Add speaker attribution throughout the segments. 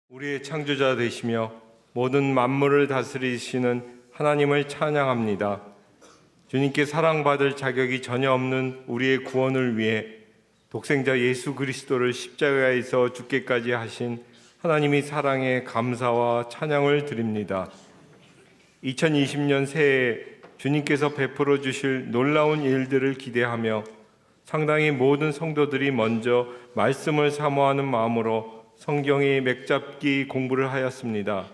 Speaker 1: 우리의 창조자 되시며 모든 만물을 다스리시는 하나님을 찬양합니다. 주님께 사랑받을 자격이 전혀 없는 우리의 구원을 위해 독생자 예수 그리스도를 십자가에서 죽게까지 하신 하나님의 사랑에 감사와 찬양을 드립니다. 2020년 새해 주님께서 베풀어 주실 놀라운 일들을 기대하며 상당히 모든 성도들이 먼저 말씀을 사모하는 마음으로 성경의 맥잡기 공부를 하였습니다.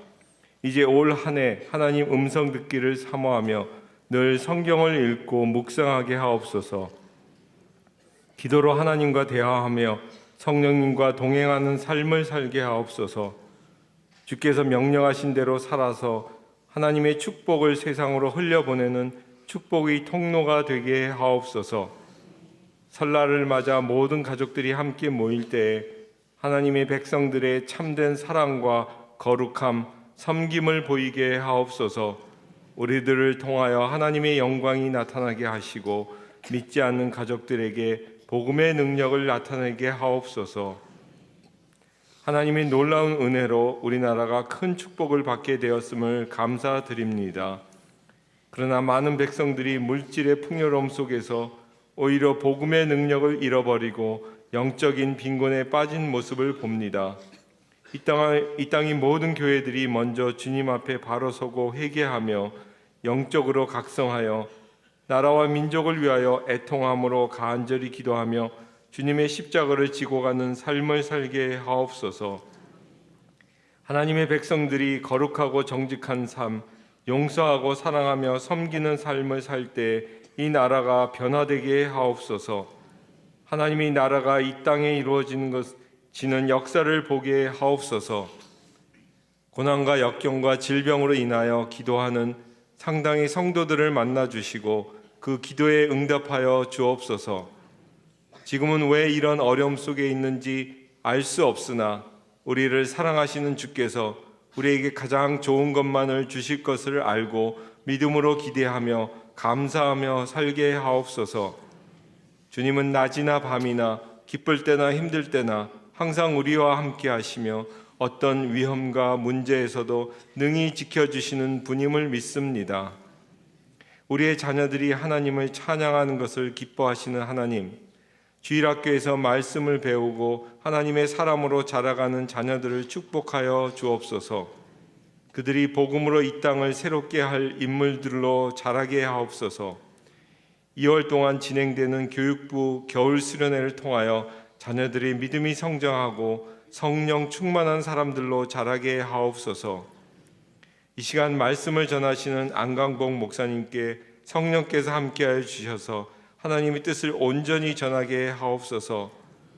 Speaker 1: 이제 올 한 해 하나님 음성 듣기를 사모하며 늘 성경을 읽고 묵상하게 하옵소서. 기도로 하나님과 대화하며 성령님과 동행하는 삶을 살게 하옵소서. 주께서 명령하신 대로 살아서 하나님의 축복을 세상으로 흘려보내는 축복의 통로가 되게 하옵소서. 설날을 맞아 모든 가족들이 함께 모일 때에 하나님의 백성들의 참된 사랑과 거룩함, 섬김을 보이게 하옵소서. 우리들을 통하여 하나님의 영광이 나타나게 하시고 믿지 않는 가족들에게 복음의 능력을 나타내게 하옵소서. 하나님의 놀라운 은혜로 우리나라가 큰 축복을 받게 되었음을 감사드립니다. 그러나 많은 백성들이 물질의 풍요로움 속에서 오히려 복음의 능력을 잃어버리고 영적인 빈곤에 빠진 모습을 봅니다. 이 땅의 모든 교회들이 먼저 주님 앞에 바로 서고 회개하며 영적으로 각성하여 나라와 민족을 위하여 애통함으로 간절히 기도하며 주님의 십자가를 지고 가는 삶을 살게 하옵소서. 하나님의 백성들이 거룩하고 정직한 삶, 용서하고 사랑하며 섬기는 삶을 살 때 이 나라가 변화되게 하옵소서. 하나님의 나라가 이 땅에 이루어지는 역사를 보게 하옵소서. 고난과 역경과 질병으로 인하여 기도하는 상당히 성도들을 만나 주시고 그 기도에 응답하여 주옵소서. 지금은 왜 이런 어려움 속에 있는지 알 수 없으나 우리를 사랑하시는 주께서 우리에게 가장 좋은 것만을 주실 것을 알고 믿음으로 기대하며 감사하며 살게 하옵소서. 주님은 낮이나 밤이나 기쁠 때나 힘들 때나 항상 우리와 함께 하시며 어떤 위험과 문제에서도 능히 지켜주시는 분임을 믿습니다. 우리의 자녀들이 하나님을 찬양하는 것을 기뻐하시는 하나님, 주일학교에서 말씀을 배우고 하나님의 사람으로 자라가는 자녀들을 축복하여 주옵소서. 그들이 복음으로 이 땅을 새롭게 할 인물들로 자라게 하옵소서. 2월 동안 진행되는 교육부 겨울 수련회를 통하여 자녀들의 믿음이 성장하고 성령 충만한 사람들로 자라게 하옵소서. 이 시간 말씀을 전하시는 안강복 목사님께 성령께서 함께하여 주셔서 하나님의 뜻을 온전히 전하게 하옵소서.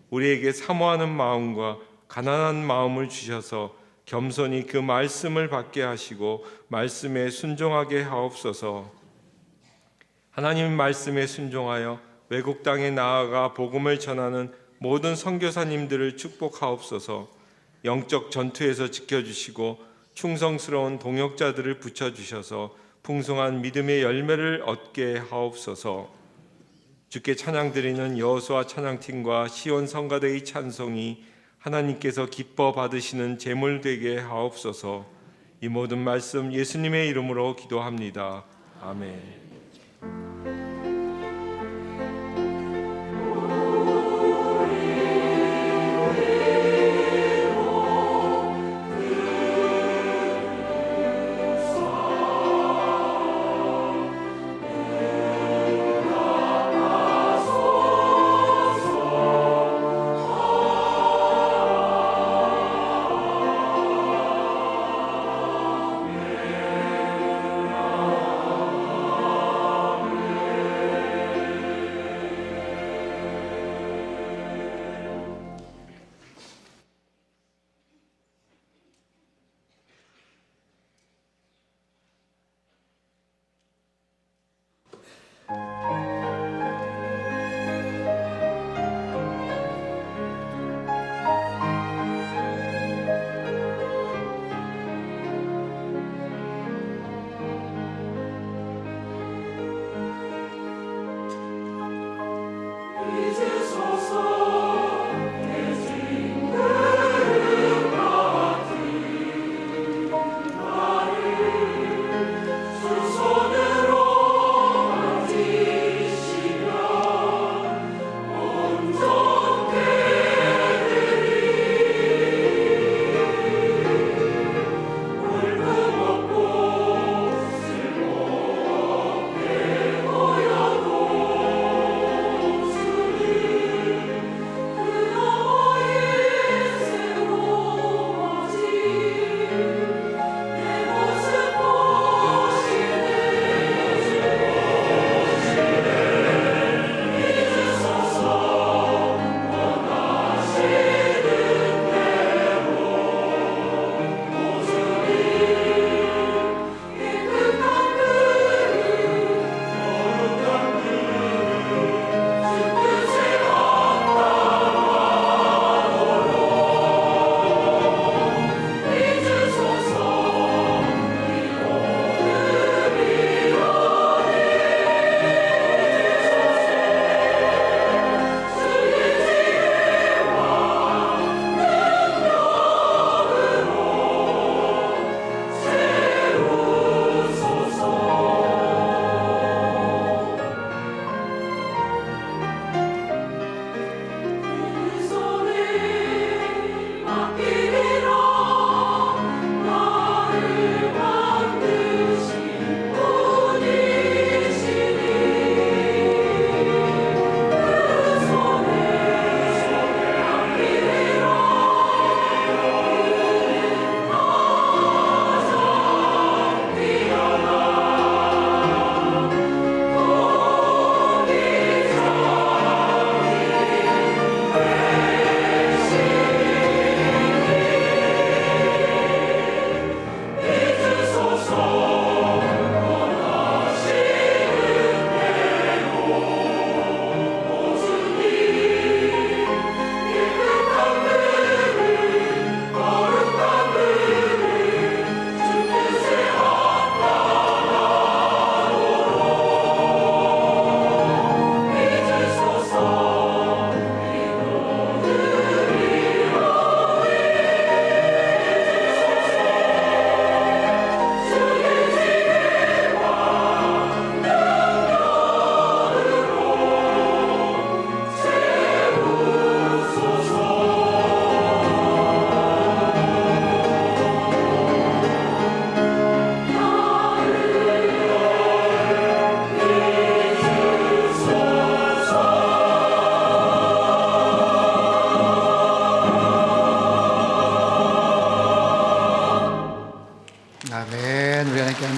Speaker 1: 우리에게 사모하는 마음과 가난한 마음을 주셔서 겸손히 그 말씀을 받게 하시고 말씀에 순종하게 하옵소서. 하나님 말씀에 순종하여 외국 땅에 나아가 복음을 전하는 모든 선교사님들을 축복하옵소서. 영적 전투에서 지켜주시고 충성스러운 동역자들을 붙여주셔서 풍성한 믿음의 열매를 얻게 하옵소서. 주께 찬양드리는 여호수아 찬양팀과 시온 성가대의 찬송이 하나님께서 기뻐 받으시는 제물 되게 하옵소서. 이 모든 말씀 예수님의 이름으로 기도합니다. 아멘.
Speaker 2: 잊으소서 내 징그름 같은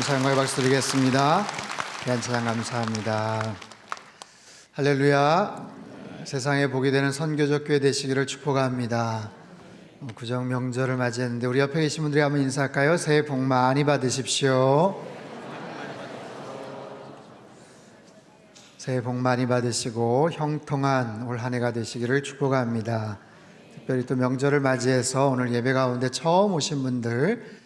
Speaker 2: 찬양과 박수 드리겠습니다. 귀한 찬양 감사합니다. 할렐루야. 세상에 복이 되는 선교적 교회 되시기를 축복합니다. 구정 명절을 맞이했는데 우리 옆에 계신 분들이 한번 인사할까요? 새해 복 많이 받으십시오. 새해 복 많이 받으시고 형통한 올 한 해가 되시기를 축복합니다. 특별히 또 명절을 맞이해서 오늘 예배 가운데 처음 오신 분들,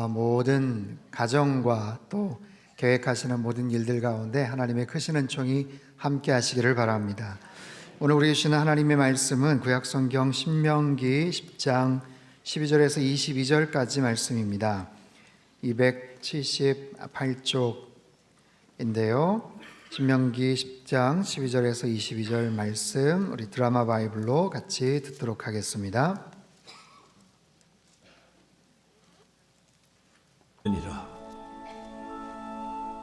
Speaker 2: 모든 가정과 또 계획하시는 모든 일들 가운데 하나님의 크신 은총이 함께 하시기를 바랍니다. 오늘 우리 주시는 하나님의 말씀은 구약성경 신명기 10장 12절에서 22절까지 말씀입니다. 278쪽인데요. 신명기 10장 12절에서 22절 말씀 우리 드라마 바이블로 같이 듣도록 하겠습니다.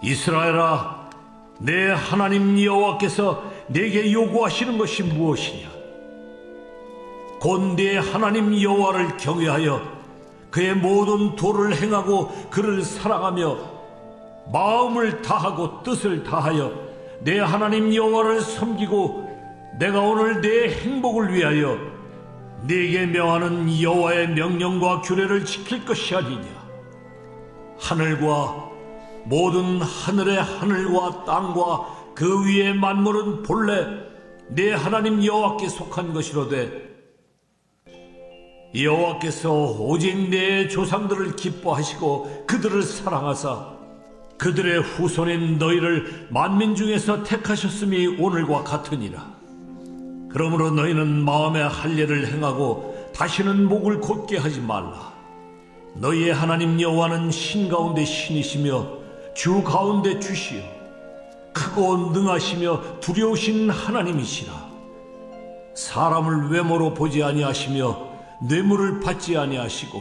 Speaker 3: 이스라엘아, 내 하나님 여호와께서 내게 요구하시는 것이 무엇이냐? 곧 내 하나님 여호와를 경외하여 그의 모든 도를 행하고 그를 사랑하며 마음을 다하고 뜻을 다하여 내 하나님 여호와를 섬기고 내가 오늘 내 행복을 위하여 네게 명하는 여호와의 명령과 규례를 지킬 것이 아니냐? 하늘과 모든 하늘의 하늘과 땅과 그 위의 만물은 본래 내 하나님 여호와께 속한 것이로되 여호와께서 오직 내 조상들을 기뻐하시고 그들을 사랑하사 그들의 후손인 너희를 만민 중에서 택하셨음이 오늘과 같으니라. 그러므로 너희는 마음에 할례를 행하고 다시는 목을 곧게 하지 말라. 너희의 하나님 여호와는 신 가운데 신이시며 주 가운데 주시요 크고 능하시며 두려우신 하나님이시라. 사람을 외모로 보지 아니하시며 뇌물을 받지 아니하시고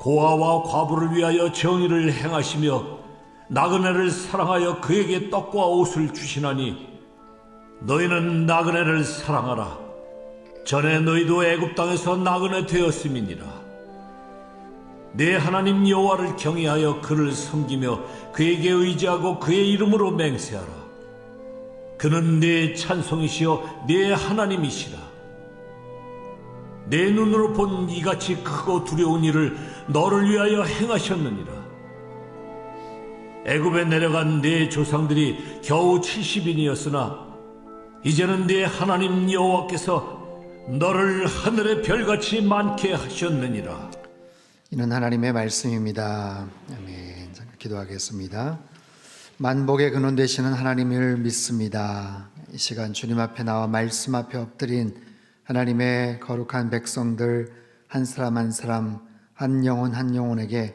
Speaker 3: 고아와 과부를 위하여 정의를 행하시며 나그네를 사랑하여 그에게 떡과 옷을 주시나니 너희는 나그네를 사랑하라. 전에 너희도 애굽 땅에서 나그네 되었음이니라. 내 하나님 여호와를 경외하여 그를 섬기며 그에게 의지하고 그의 이름으로 맹세하라. 그는 내 찬송이시여 내 하나님이시라. 내 눈으로 본 이같이 크고 두려운 일을 너를 위하여 행하셨느니라. 애굽에 내려간 내 조상들이 겨우 70인이었으나 이제는 내 하나님 여호와께서 너를 하늘의 별같이 많게 하셨느니라.
Speaker 2: 이는 하나님의 말씀입니다. 아멘. 잠깐 기도하겠습니다. 만복의 근원 되시는 하나님을 믿습니다. 이 시간 주님 앞에 나와 말씀 앞에 엎드린 하나님의 거룩한 백성들 한 사람 한 사람, 한 영혼 한 영혼에게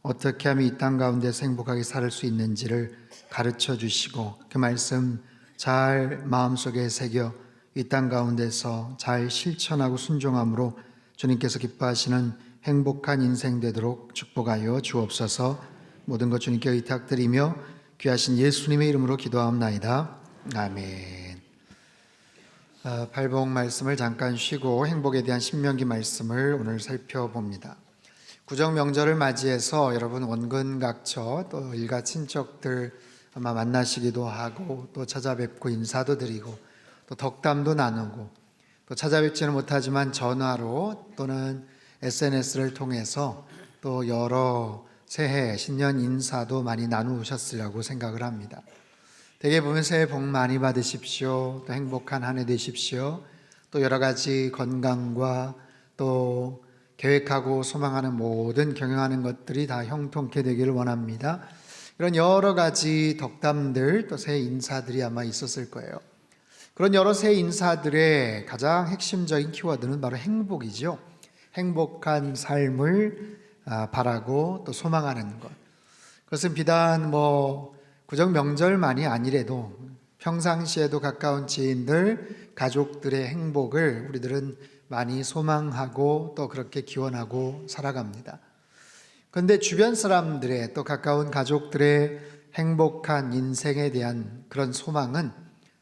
Speaker 2: 어떻게 하면 이 땅 가운데서 행복하게 살 수 있는지를 가르쳐 주시고 그 말씀 잘 마음속에 새겨 이 땅 가운데서 잘 실천하고 순종함으로 주님께서 기뻐하시는 행복한 인생 되도록 축복하여 주옵소서. 모든 것 주님께 의탁드리며 귀하신 예수님의 이름으로 기도하옵나이다. 아멘. 발복 말씀을 잠깐 쉬고 행복에 대한 신명기 말씀을 오늘 살펴봅니다. 구정 명절을 맞이해서 여러분 원근각처 또 일가 친척들 아마 만나시기도 하고 또 찾아뵙고 인사도 드리고 또 덕담도 나누고 또 찾아뵙지는 못하지만 전화로 또는 SNS를 통해서 또 여러 새해 신년 인사도 많이 나누셨으리라고 생각을 합니다. 대개 보면 새해 복 많이 받으십시오. 또 행복한 한 해 되십시오. 또 여러 가지 건강과 또 계획하고 소망하는 모든 경영하는 것들이 다 형통케 되기를 원합니다. 이런 여러 가지 덕담들 또 새해 인사들이 아마 있었을 거예요. 그런 여러 새해 인사들의 가장 핵심적인 키워드는 바로 행복이죠. 행복한 삶을 바라고 또 소망하는 것. 그것은 비단 구정 명절만이 아니래도 평상시에도 가까운 지인들, 가족들의 행복을 우리들은 많이 소망하고 또 그렇게 기원하고 살아갑니다. 그런데 주변 사람들의 또 가까운 가족들의 행복한 인생에 대한 그런 소망은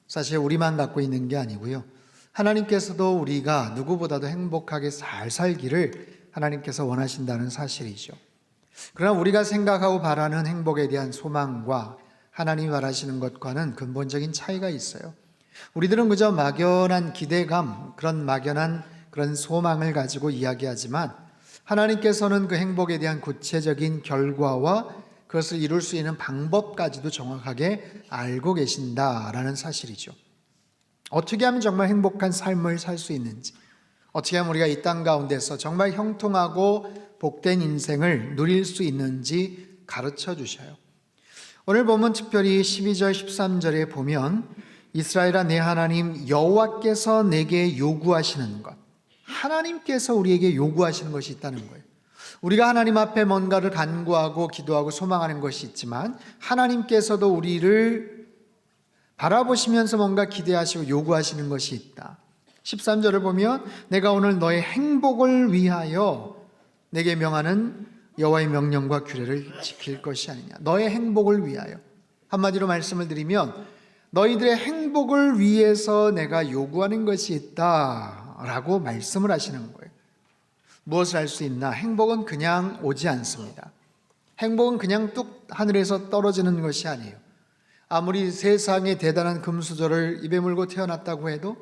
Speaker 2: 사실 우리만 갖고 있는 게 아니고요. 하나님께서도 우리가 누구보다도 행복하게 잘 살기를 하나님께서 원하신다는 사실이죠. 그러나 우리가 생각하고 바라는 행복에 대한 소망과 하나님이 바라시는 것과는 근본적인 차이가 있어요. 우리들은 그저 막연한 기대감, 그런 막연한 그런 소망을 가지고 이야기하지만 하나님께서는 그 행복에 대한 구체적인 결과와 그것을 이룰 수 있는 방법까지도 정확하게 알고 계신다라는 사실이죠. 어떻게 하면 정말 행복한 삶을 살 수 있는지, 어떻게 하면 우리가 이 땅 가운데서 정말 형통하고 복된 인생을 누릴 수 있는지 가르쳐 주셔요. 오늘 보면 특별히 12절 13절에 보면 이스라엘아 내 하나님 여호와께서 내게 요구하시는 것, 하나님께서 우리에게 요구하시는 것이 있다는 거예요. 우리가 하나님 앞에 뭔가를 간구하고 기도하고 소망하는 것이 있지만 하나님께서도 우리를 바라보시면서 뭔가 기대하시고 요구하시는 것이 있다. 13절을 보면 내가 오늘 너의 행복을 위하여 내게 명하는 여호와의 명령과 규례를 지킬 것이 아니냐. 너의 행복을 위하여. 한마디로 말씀을 드리면 너희들의 행복을 위해서 내가 요구하는 것이 있다라고 말씀을 하시는 거예요. 무엇을 할 수 있나? 행복은 그냥 오지 않습니다. 행복은 그냥 뚝 하늘에서 떨어지는 것이 아니에요. 아무리 세상에 대단한 금수저를 입에 물고 태어났다고 해도,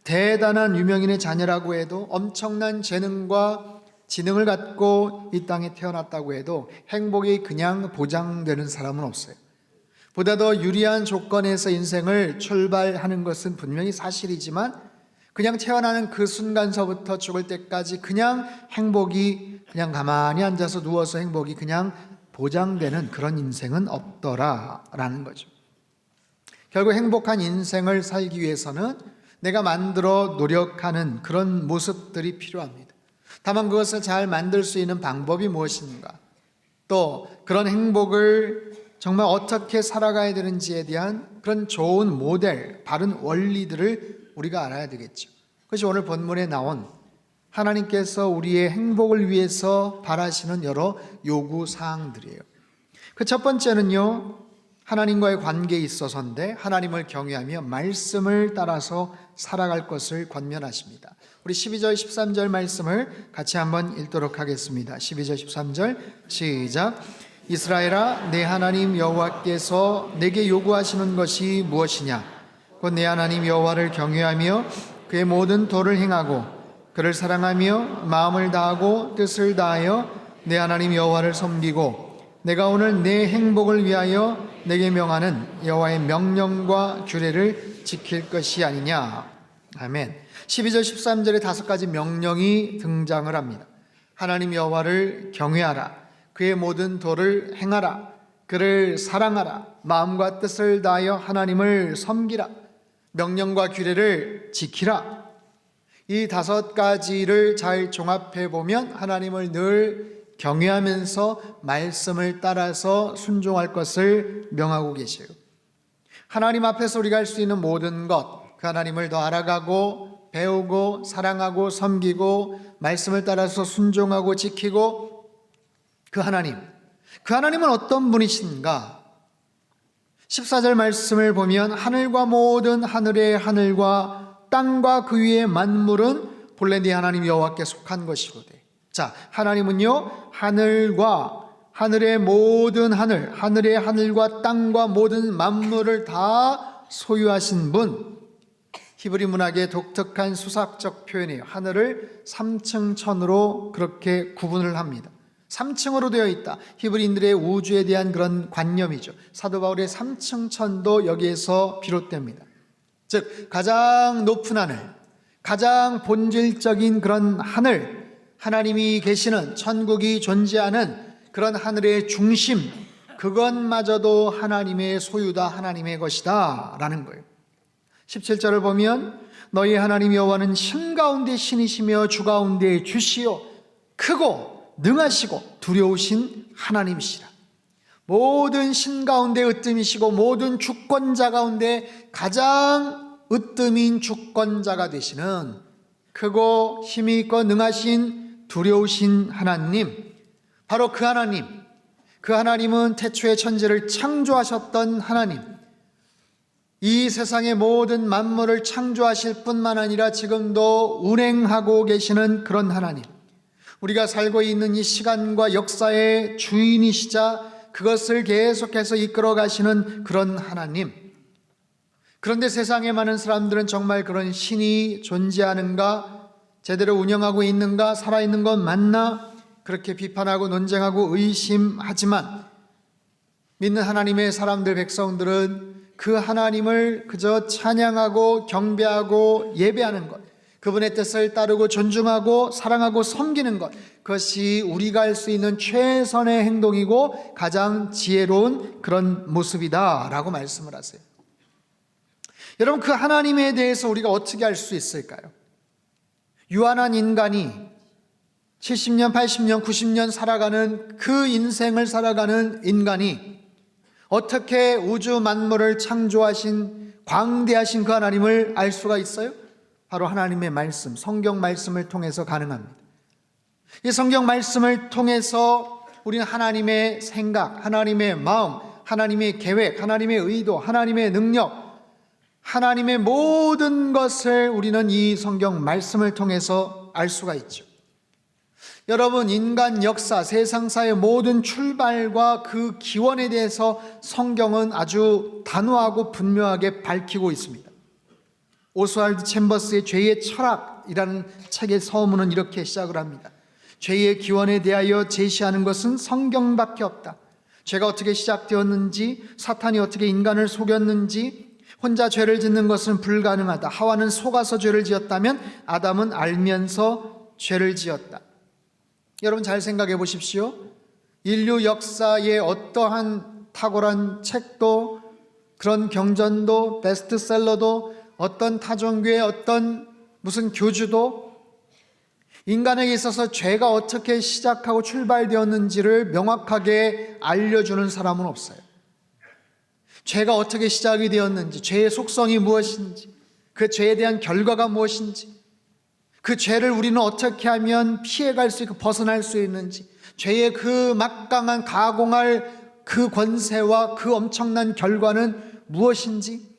Speaker 2: 대단한 유명인의 자녀라고 해도, 엄청난 재능과 지능을 갖고 이 땅에 태어났다고 해도 행복이 그냥 보장되는 사람은 없어요. 보다 더 유리한 조건에서 인생을 출발하는 것은 분명히 사실이지만 그냥 태어나는 그 순간서부터 죽을 때까지 그냥 행복이 그냥 가만히 앉아서 누워서 행복이 그냥 보장되는 그런 인생은 없더라라는 거죠. 결국 행복한 인생을 살기 위해서는 내가 만들어 노력하는 그런 모습들이 필요합니다. 다만 그것을 잘 만들 수 있는 방법이 무엇인가, 또 그런 행복을 정말 어떻게 살아가야 되는지에 대한 그런 좋은 모델, 바른 원리들을 우리가 알아야 되겠죠. 그것이 오늘 본문에 나온 하나님께서 우리의 행복을 위해서 바라시는 여러 요구 사항들이에요. 그 첫 번째는요, 하나님과의 관계에 있어서인데 하나님을 경외하며 말씀을 따라서 살아갈 것을 권면하십니다. 우리 12절 13절 말씀을 같이 한번 읽도록 하겠습니다. 12절 13절 시작. 이스라엘아 내 하나님 여호와께서 내게 요구하시는 것이 무엇이냐? 곧 내 하나님 여호와를 경외하며 그의 모든 도를 행하고 그를 사랑하며 마음을 다하고 뜻을 다하여 내 하나님 여호와를 섬기고 내가 오늘 내 행복을 위하여 내게 명하는 여호와의 명령과 규례를 지킬 것이 아니냐. 아멘. 12절 13절에 5가지 명령이 등장을 합니다. 하나님 여호와를 경외하라, 그의 모든 도를 행하라, 그를 사랑하라, 마음과 뜻을 다하여 하나님을 섬기라, 명령과 규례를 지키라. 이 5가지를 잘 종합해 보면 하나님을 늘 경외하면서 말씀을 따라서 순종할 것을 명하고 계세요. 하나님 앞에서 우리가 할 수 있는 모든 것, 그 하나님을 더 알아가고 배우고 사랑하고 섬기고 말씀을 따라서 순종하고 지키고, 그 하나님은 어떤 분이신가? 14절 말씀을 보면 하늘과 모든 하늘의 하늘과 땅과 그 위의 만물은 본래 네 하나님 여호와께 속한 것이로되. 자, 하나님은요, 하늘과 하늘의 모든 하늘, 하늘의 하늘과 땅과 모든 만물을 다 소유하신 분. 히브리 문학의 독특한 수학적 표현이에요. 하늘을 3층 천으로 그렇게 구분을 합니다. 3층으로 되어 있다. 히브리인들의 우주에 대한 그런 관념이죠. 사도 바울의 3층 천도 여기에서 비롯됩니다. 즉 가장 높은 하늘, 가장 본질적인 그런 하늘, 하나님이 계시는 천국이 존재하는 그런 하늘의 중심, 그것마저도 하나님의 소유다, 하나님의 것이다 라는 거예요. 17절을 보면 너희 하나님 여호와는 신 가운데 신이시며 주 가운데 주시요 크고 능하시고 두려우신 하나님이시라. 모든 신 가운데 으뜸이시고 모든 주권자 가운데 가장 으뜸인 주권자가 되시는 크고 힘이 있고 능하신 두려우신 하나님, 바로 그 하나님은 태초에 천지를 창조하셨던 하나님, 이 세상의 모든 만물을 창조하실 뿐만 아니라 지금도 운행하고 계시는 그런 하나님, 우리가 살고 있는 이 시간과 역사의 주인이시자 그것을 계속해서 이끌어 가시는 그런 하나님. 그런데 세상에 많은 사람들은 정말 그런 신이 존재하는가, 제대로 운영하고 있는가, 살아있는 건 맞나, 그렇게 비판하고 논쟁하고 의심하지만 믿는 하나님의 사람들, 백성들은 그 하나님을 그저 찬양하고 경배하고 예배하는 것, 그분의 뜻을 따르고 존중하고 사랑하고 섬기는 것, 그것이 우리가 할 수 있는 최선의 행동이고 가장 지혜로운 그런 모습이다 라고 말씀을 하세요. 여러분, 그 하나님에 대해서 우리가 어떻게 알 수 있을까요? 유한한 인간이 70년, 80년, 90년 살아가는 그 인생을 살아가는 인간이 어떻게 우주 만물을 창조하신 광대하신 그 하나님을 알 수가 있어요? 바로 하나님의 말씀, 성경 말씀을 통해서 가능합니다. 이 성경 말씀을 통해서 우리는 하나님의 생각, 하나님의 마음, 하나님의 계획, 하나님의 의도, 하나님의 능력, 하나님의 모든 것을 우리는 이 성경 말씀을 통해서 알 수가 있죠. 여러분, 인간 역사, 세상사의 모든 출발과 그 기원에 대해서 성경은 아주 단호하고 분명하게 밝히고 있습니다. 오스왈드 챔버스의 죄의 철학이라는 책의 서문은 이렇게 시작을 합니다. 죄의 기원에 대하여 제시하는 것은 성경밖에 없다. 죄가 어떻게 시작되었는지, 사탄이 어떻게 인간을 속였는지, 혼자 죄를 짓는 것은 불가능하다. 하와는 속아서 죄를 지었다면 아담은 알면서 죄를 지었다. 여러분, 잘 생각해 보십시오. 인류 역사의 어떠한 탁월한 책도, 그런 경전도, 베스트셀러도, 어떤 타종교의 어떤 무슨 교주도 인간에게 있어서 죄가 어떻게 시작하고 출발되었는지를 명확하게 알려주는 사람은 없어요. 죄가 어떻게 시작이 되었는지, 죄의 속성이 무엇인지, 그 죄에 대한 결과가 무엇인지, 그 죄를 우리는 어떻게 하면 피해갈 수 있고 벗어날 수 있는지, 죄의 그 막강한 가공할 그 권세와 그 엄청난 결과는 무엇인지,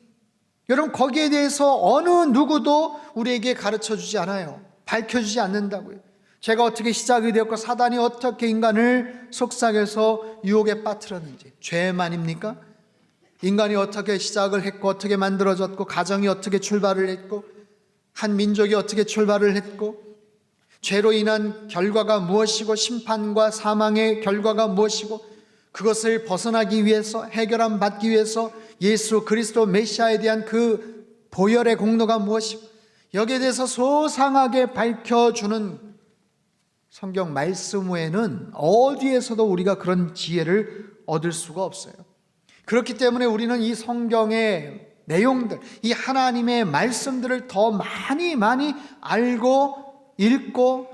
Speaker 2: 여러분, 거기에 대해서 어느 누구도 우리에게 가르쳐 주지 않아요. 밝혀주지 않는다고요. 죄가 어떻게 시작이 되었고 사단이 어떻게 인간을 속삭여서 유혹에 빠뜨렸는지. 죄만입니까? 인간이 어떻게 시작을 했고 어떻게 만들어졌고 가정이 어떻게 출발을 했고 한 민족이 어떻게 출발을 했고 죄로 인한 결과가 무엇이고 심판과 사망의 결과가 무엇이고 그것을 벗어나기 위해서 해결함 받기 위해서 예수 그리스도 메시아에 대한 그 보혈의 공로가 무엇이고 여기에 대해서 소상하게 밝혀주는 성경 말씀 외에는 어디에서도 우리가 그런 지혜를 얻을 수가 없어요. 그렇기 때문에 우리는 이 성경의 내용들, 이 하나님의 말씀들을 더 많이 알고 읽고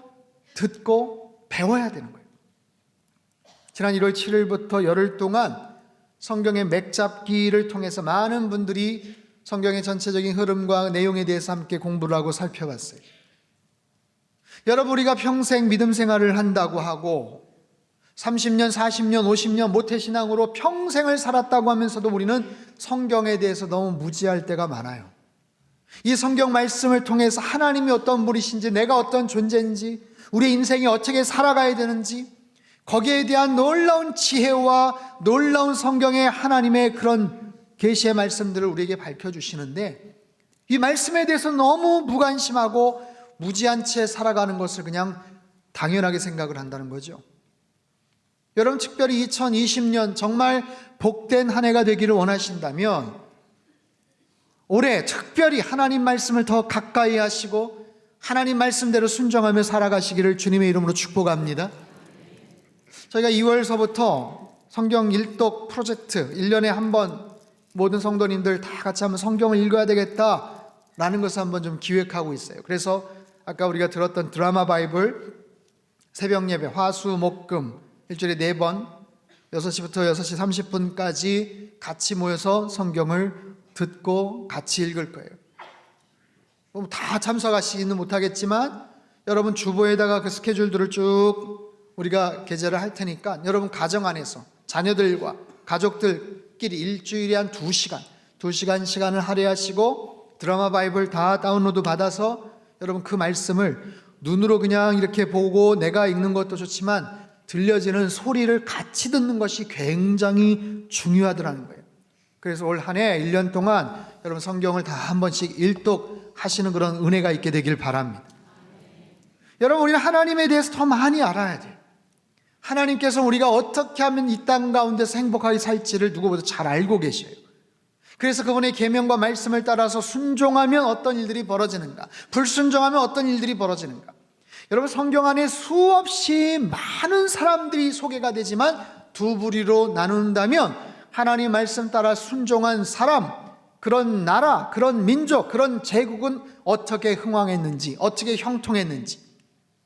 Speaker 2: 듣고 배워야 되는 거예요. 지난 1월 7일부터 열흘 동안 성경의 맥잡기를 통해서 많은 분들이 성경의 전체적인 흐름과 내용에 대해서 함께 공부를 하고 살펴봤어요. 여러분, 우리가 평생 믿음 생활을 한다고 하고 30년, 40년, 50년 모태신앙으로 평생을 살았다고 하면서도 우리는 성경에 대해서 너무 무지할 때가 많아요. 이 성경 말씀을 통해서 하나님이 어떤 분이신지, 내가 어떤 존재인지, 우리 인생이 어떻게 살아가야 되는지, 거기에 대한 놀라운 지혜와 놀라운 성경의 하나님의 그런 계시의 말씀들을 우리에게 밝혀주시는데 이 말씀에 대해서 너무 무관심하고 무지한 채 살아가는 것을 그냥 당연하게 생각을 한다는 거죠. 여러분, 특별히 2020년 정말 복된 한 해가 되기를 원하신다면 올해 특별히 하나님 말씀을 더 가까이 하시고 하나님 말씀대로 순종하며 살아가시기를 주님의 이름으로 축복합니다. 저희가 2월서부터 성경 일독 프로젝트 1년에 한 번 모든 성도님들 다 같이 한번 성경을 읽어야 되겠다라는 것을 한번 좀 기획하고 있어요. 그래서 아까 우리가 들었던 드라마 바이블 새벽 예배 화수 목금 일주일에 4번 6시부터 6시 30분까지 같이 모여서 성경을 듣고 같이 읽을 거예요. 다 참석하시지는 못하겠지만 여러분 주보에다가 그 스케줄들을 쭉 우리가 게재를 할 테니까 여러분 가정 안에서 자녀들과 가족들끼리 일주일에 한 2시간 시간을 할애하시고 드라마 바이블 다 다운로드 받아서 여러분 그 말씀을 눈으로 그냥 이렇게 보고 내가 읽는 것도 좋지만 들려지는 소리를 같이 듣는 것이 굉장히 중요하더라는 거예요. 그래서 올 한 해 1년 동안 여러분 성경을 다 한 번씩 일독하시는 그런 은혜가 있게 되길 바랍니다. 여러분, 우리는 하나님에 대해서 더 많이 알아야 돼요. 하나님께서 우리가 어떻게 하면 이 땅 가운데서 행복하게 살지를 누구보다 잘 알고 계셔요. 그래서 그분의 계명과 말씀을 따라서 순종하면 어떤 일들이 벌어지는가, 불순종하면 어떤 일들이 벌어지는가. 여러분, 성경 안에 수없이 많은 사람들이 소개가 되지만 두 부류로 나눈다면 하나님 말씀 따라 순종한 사람, 그런 나라, 그런 민족, 그런 제국은 어떻게 흥왕했는지, 어떻게 형통했는지,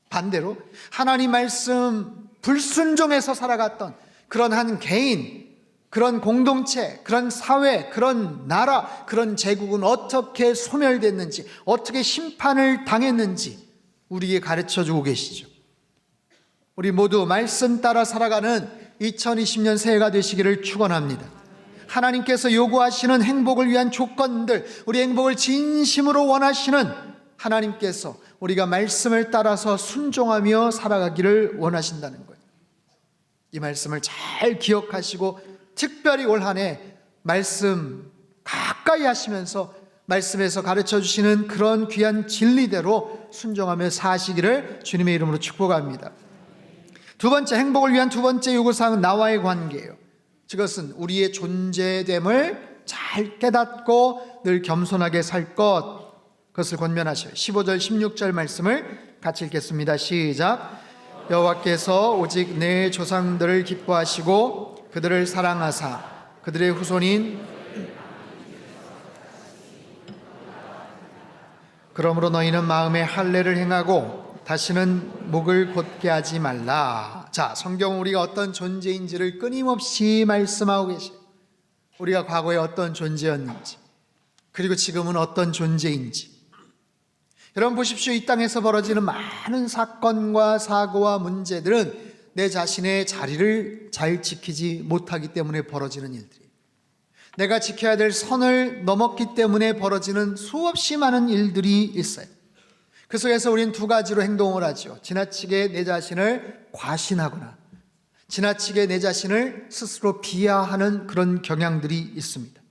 Speaker 2: 반대로 하나님 말씀 불순종해서 살아갔던 그런 한 개인, 그런 공동체, 그런 사회, 그런 나라, 그런 제국은 어떻게 소멸됐는지, 어떻게 심판을 당했는지 우리에게 가르쳐주고 계시죠. 우리 모두 말씀 따라 살아가는 2020년 새해가 되시기를 축원합니다. 하나님께서 요구하시는 행복을 위한 조건들, 우리 행복을 진심으로 원하시는 하나님께서 우리가 말씀을 따라서 순종하며 살아가기를 원하신다는 거예요. 이 말씀을 잘 기억하시고 특별히 올 한 해 말씀 가까이 하시면서 말씀에서 가르쳐 주시는 그런 귀한 진리대로 순종하며 사시기를 주님의 이름으로 축복합니다. 두 번째, 행복을 위한 두 번째 요구사항은 나와의 관계예요. 그것은 우리의 존재됨을 잘 깨닫고 늘 겸손하게 살 것, 그것을 권면하셔요. 15절 16절 말씀을 같이 읽겠습니다. 시작. 여호와께서 오직 내 조상들을 기뻐하시고 그들을 사랑하사 그들의 후손인 그러므로 너희는 마음에 할례를 행하고 다시는 목을 곧게 하지 말라. 자, 성경은 우리가 어떤 존재인지를 끊임없이 말씀하고 계셔요. 우리가 과거에 어떤 존재였는지, 그리고 지금은 어떤 존재인지. 여러분 보십시오. 이 땅에서 벌어지는 많은 사건과 사고와 문제들은 내 자신의 자리를 잘 지키지 못하기 때문에 벌어지는 일들이에요. 내가 지켜야 될 선을 넘었기 때문에 벌어지는 수없이 많은 일들이 있어요. 그 속에서 우리는 두 가지로 행동을 하죠. 지나치게 내 자신을 과신하거나 지나치게 내 자신을 스스로 비하하는 그런 경향들이 있습니다.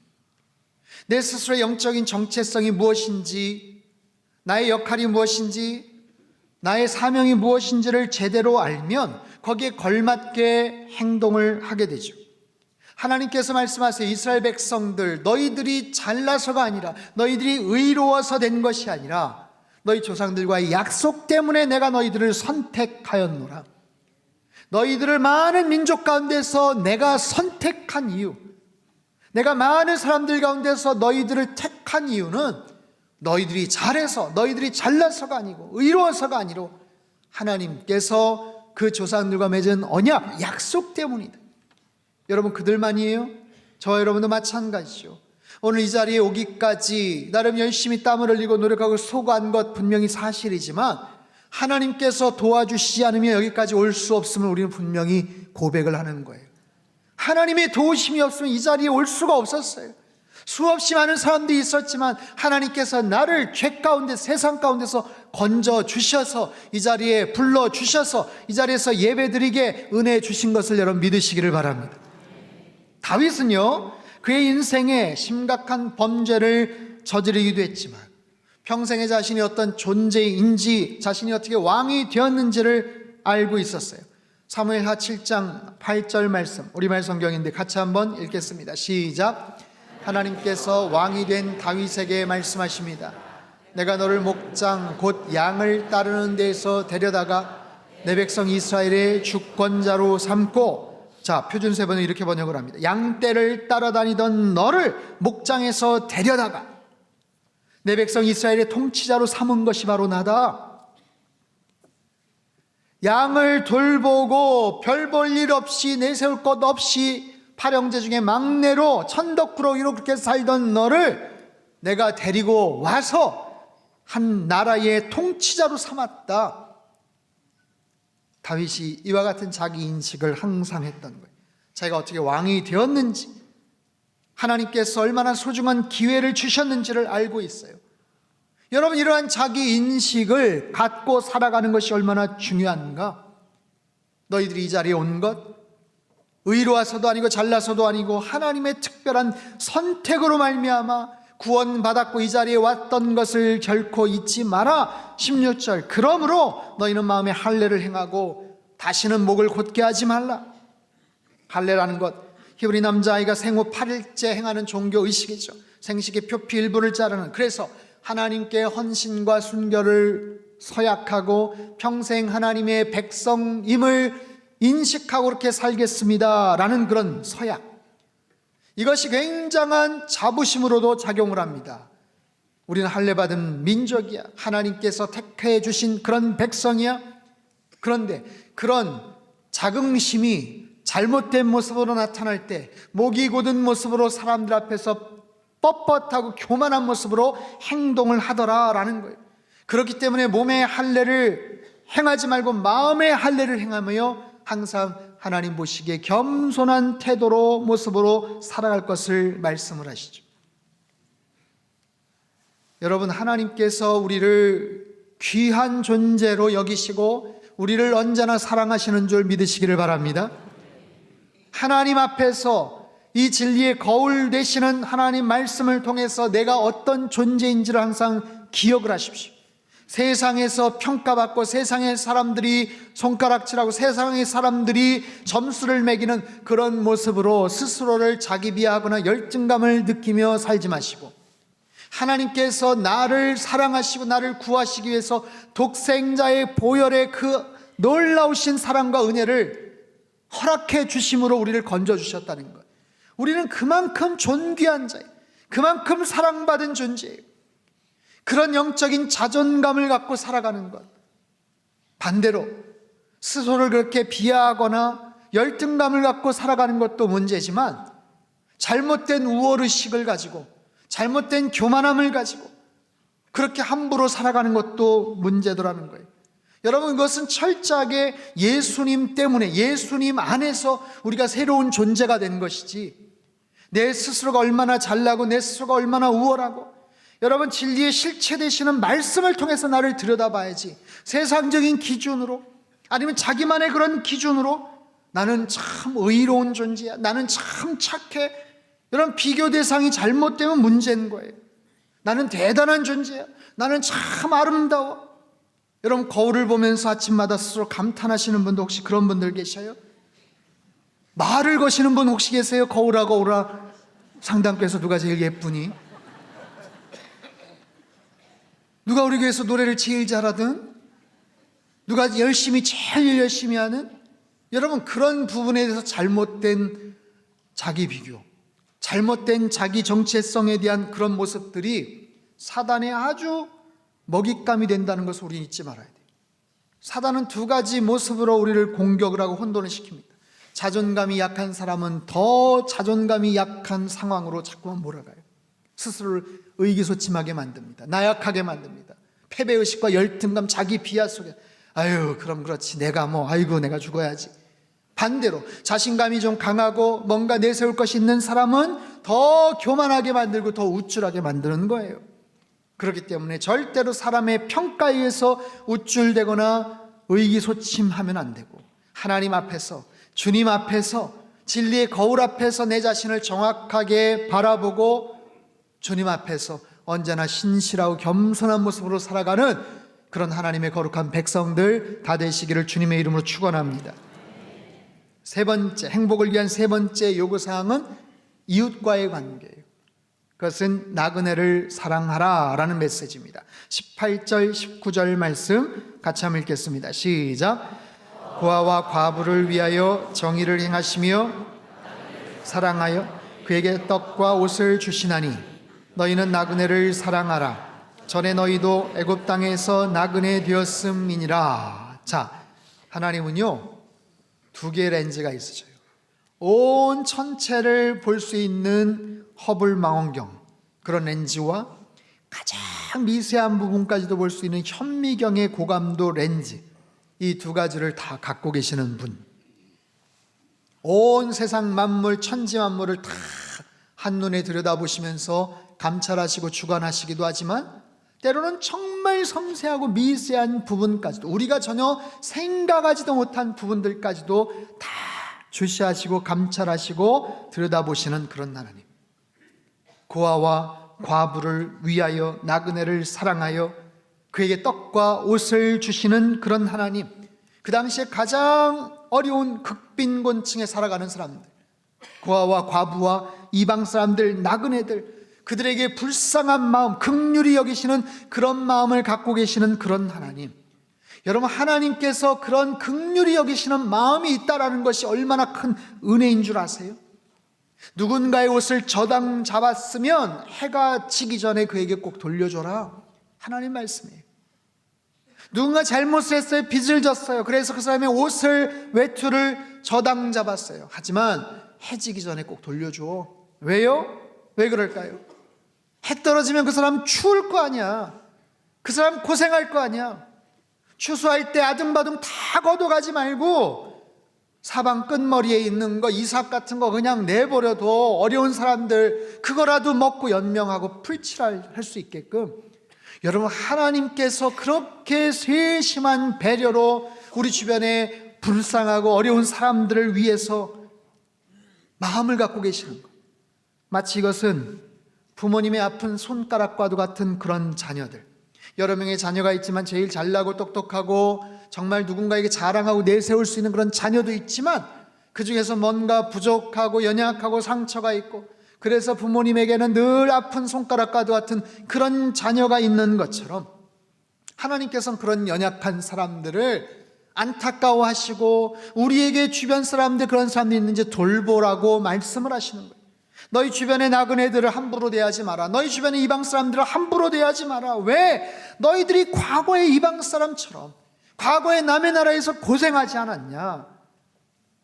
Speaker 2: 내 스스로의 영적인 정체성이 무엇인지, 나의 역할이 무엇인지, 나의 사명이 무엇인지를 제대로 알면 거기에 걸맞게 행동을 하게 되죠. 하나님께서 말씀하세요. 이스라엘 백성들, 너희들이 잘나서가 아니라, 너희들이 의로워서 된 것이 아니라 너희 조상들과의 약속 때문에 내가 너희들을 선택하였노라. 너희들을 많은 민족 가운데서 내가 선택한 이유, 내가 많은 사람들 가운데서 너희들을 택한 이유는 너희들이 잘해서, 너희들이 잘나서가 아니고 의로워서가 아니라 하나님께서 그 조상들과 맺은 언약, 약속 때문이다. 여러분, 그들만이에요? 저와 여러분도 마찬가지죠. 오늘 이 자리에 오기까지 나름 열심히 땀을 흘리고 노력하고 소고한 것 분명히 사실이지만 하나님께서 도와주시지 않으면 여기까지 올 수 없음을 우리는 분명히 고백을 하는 거예요. 하나님의 도우심이 없으면 이 자리에 올 수가 없었어요. 수없이 많은 사람들이 있었지만 하나님께서 나를 죄 가운데, 세상 가운데서 건져 주셔서 이 자리에 불러 주셔서 이 자리에서 예배드리게 은혜 주신 것을 여러분 믿으시기를 바랍니다. 다윗은요, 그의 인생에 심각한 범죄를 저지르기도 했지만 평생에 자신이 어떤 존재인지, 자신이 어떻게 왕이 되었는지를 알고 있었어요. 사무엘하 7장 8절 말씀, 우리말 성경인데 같이 한번 읽겠습니다. 시작. 하나님께서 왕이 된 다윗에게 말씀하십니다. 내가 너를 목장 곧 양을 따르는 데에서 데려다가 내 백성 이스라엘의 주권자로 삼고, 자, 표준 세번은 이렇게 번역을 합니다. 양떼를 따라다니던 너를 목장에서 데려다가 내 백성 이스라엘의 통치자로 삼은 것이 바로 나다. 양을 돌보고 별 볼 일 없이 내세울 것 없이 파령제 중에 막내로 천덕꾸러기로 그렇게 살던 너를 내가 데리고 와서 한 나라의 통치자로 삼았다. 다윗이 이와 같은 자기 인식을 항상 했던 거예요. 자기가 어떻게 왕이 되었는지, 하나님께서 얼마나 소중한 기회를 주셨는지를 알고 있어요. 여러분, 이러한 자기 인식을 갖고 살아가는 것이 얼마나 중요한가? 너희들이 이 자리에 온 것 의로와서도 아니고 잘나서도 아니고 하나님의 특별한 선택으로 말미암아 구원받았고 이 자리에 왔던 것을 결코 잊지 마라. 16절, 그러므로 너희는 마음에 할례를 행하고 다시는 목을 곧게 하지 말라. 할례라는 것, 히브리 남자아이가 생후 8일째 행하는 종교 의식이죠. 생식의 표피 일부를 자르는, 그래서 하나님께 헌신과 순결을 서약하고 평생 하나님의 백성임을 인식하고 그렇게 살겠습니다 라는 그런 서약, 이것이 굉장한 자부심으로도 작용을 합니다. 우리는 할례 받은 민족이야, 하나님께서 택해 주신 그런 백성이야. 그런데 그런 자긍심이 잘못된 모습으로 나타날 때, 목이 곧은 모습으로 사람들 앞에서 뻣뻣하고 교만한 모습으로 행동을 하더라라는 거예요. 그렇기 때문에 몸의 할례를 행하지 말고 마음의 할례를 행하며 항상 하나님 보시기에 겸손한 태도로 모습으로 살아갈 것을 말씀을 하시죠. 여러분, 하나님께서 우리를 귀한 존재로 여기시고 우리를 언제나 사랑하시는 줄 믿으시기를 바랍니다. 하나님 앞에서 이 진리의 거울 되시는 하나님 말씀을 통해서 내가 어떤 존재인지를 항상 기억을 하십시오. 세상에서 평가받고 세상의 사람들이 손가락질하고 세상의 사람들이 점수를 매기는 그런 모습으로 스스로를 자기 비하하거나 열등감을 느끼며 살지 마시고, 하나님께서 나를 사랑하시고 나를 구하시기 위해서 독생자의 보혈의 그 놀라우신 사랑과 은혜를 허락해 주심으로 우리를 건져주셨다는 것, 우리는 그만큼 존귀한 자예요. 그만큼 사랑받은 존재예요. 그런 영적인 자존감을 갖고 살아가는 것, 반대로 스스로를 그렇게 비하하거나 열등감을 갖고 살아가는 것도 문제지만 잘못된 우월의식을 가지고 잘못된 교만함을 가지고 그렇게 함부로 살아가는 것도 문제더라는 거예요. 여러분, 그것은 철저하게 예수님 때문에, 예수님 안에서 우리가 새로운 존재가 된 것이지, 내 스스로가 얼마나 잘나고 내 스스로가 얼마나 우월하고, 여러분, 진리의 실체 되시는 말씀을 통해서 나를 들여다봐야지, 세상적인 기준으로 아니면 자기만의 그런 기준으로 나는 참 의로운 존재야, 나는 참 착해, 이런 비교 대상이 잘못되면 문제인 거예요. 나는 대단한 존재야, 나는 참 아름다워. 여러분, 거울을 보면서 아침마다 스스로 감탄하시는 분도 혹시 그런 분들 계셔요? 말을 거시는 분 혹시 계세요? 거울아 거울아, 상담께서 누가 제일 예쁘니? 누가 우리 교회에서 노래를 제일 잘하든, 누가 제일 열심히 하는, 여러분, 그런 부분에 대해서 잘못된 자기 비교, 잘못된 자기 정체성에 대한 그런 모습들이 사단의 아주 먹잇감이 된다는 것을 우리는 잊지 말아야 돼요. 사단은 두 가지 모습으로 우리를 공격을 하고 혼돈을 시킵니다. 자존감이 약한 사람은 더 자존감이 약한 상황으로 자꾸만 몰아가요. 스스로를 의기소침하게 만듭니다. 나약하게 만듭니다. 패배의식과 열등감, 자기 비하 속에 아유 그럼 그렇지, 내가 아이고 내가 죽어야지. 반대로 자신감이 좀 강하고 뭔가 내세울 것이 있는 사람은 더 교만하게 만들고 더 우쭐하게 만드는 거예요. 그렇기 때문에 절대로 사람의 평가에 의해서 우쭐대거나 의기소침하면 안 되고, 하나님 앞에서, 주님 앞에서, 진리의 거울 앞에서 내 자신을 정확하게 바라보고 주님 앞에서 언제나 신실하고 겸손한 모습으로 살아가는 그런 하나님의 거룩한 백성들 다 되시기를 주님의 이름으로 축원합니다. 세 번째, 행복을 위한 세 번째 요구사항은 이웃과의 관계예요. 그것은 나그네를 사랑하라 라는 메시지입니다. 18절 19절 말씀 같이 한번 읽겠습니다. 시작. 고아와 과부를 위하여 정의를 행하시며 사랑하여 그에게 떡과 옷을 주시나니 너희는 나그네를 사랑하라. 전에 너희도 애굽 땅에서 나그네 되었음이니라. 자, 하나님은요 두 개의 렌즈가 있으셔요. 온 천체를 볼 수 있는 허블 망원경, 그런 렌즈와 가장 미세한 부분까지도 볼 수 있는 현미경의 고감도 렌즈, 이 두 가지를 다 갖고 계시는 분, 온 세상 만물 천지 만물을 다 한눈에 들여다보시면서 감찰하시고 주관하시기도 하지만 때로는 정말 섬세하고 미세한 부분까지도, 우리가 전혀 생각하지도 못한 부분들까지도 다 주시하시고 감찰하시고 들여다보시는 그런 하나님. 고아와 과부를 위하여 나그네를 사랑하여 그에게 떡과 옷을 주시는 그런 하나님. 그 당시에 가장 어려운 극빈곤층에 살아가는 사람들, 고아와 과부와 이방 사람들, 나그네들, 그들에게 불쌍한 마음, 긍휼히 여기시는 그런 마음을 갖고 계시는 그런 하나님. 여러분, 하나님께서 그런 긍휼히 여기시는 마음이 있다라는 것이 얼마나 큰 은혜인 줄 아세요? 누군가의 옷을 저당 잡았으면 해가 지기 전에 그에게 꼭 돌려줘라. 하나님 말씀이에요. 누군가 잘못을 했어요. 빚을 졌어요. 그래서 그 사람의 옷을, 외투를 저당 잡았어요. 하지만 해 지기 전에 꼭 돌려줘. 왜요? 왜 그럴까요? 해 떨어지면 그 사람 추울 거 아니야. 그 사람 고생할 거 아니야. 추수할 때 아둥바둥 다 걷어가지 말고 사방 끝머리에 있는 거, 이삭 같은 거 그냥 내버려도 어려운 사람들 그거라도 먹고 연명하고 풀칠할 수 있게끔. 여러분, 하나님께서 그렇게 세심한 배려로 우리 주변에 불쌍하고 어려운 사람들을 위해서 마음을 갖고 계시는 것. 마치 이것은 부모님의 아픈 손가락과도 같은 그런 자녀들. 여러 명의 자녀가 있지만 제일 잘나고 똑똑하고 정말 누군가에게 자랑하고 내세울 수 있는 그런 자녀도 있지만 그 중에서 뭔가 부족하고 연약하고 상처가 있고, 그래서 부모님에게는 늘 아픈 손가락과도 같은 그런 자녀가 있는 것처럼 하나님께서는 그런 연약한 사람들을 안타까워하시고 우리에게 주변 사람들, 그런 사람들이 있는지 돌보라고 말씀을 하시는 거예요. 너희 주변의 나그네들을 함부로 대하지 마라. 너희 주변의 이방 사람들을 함부로 대하지 마라. 왜? 너희들이 과거의 이방 사람처럼 과거의 남의 나라에서 고생하지 않았냐?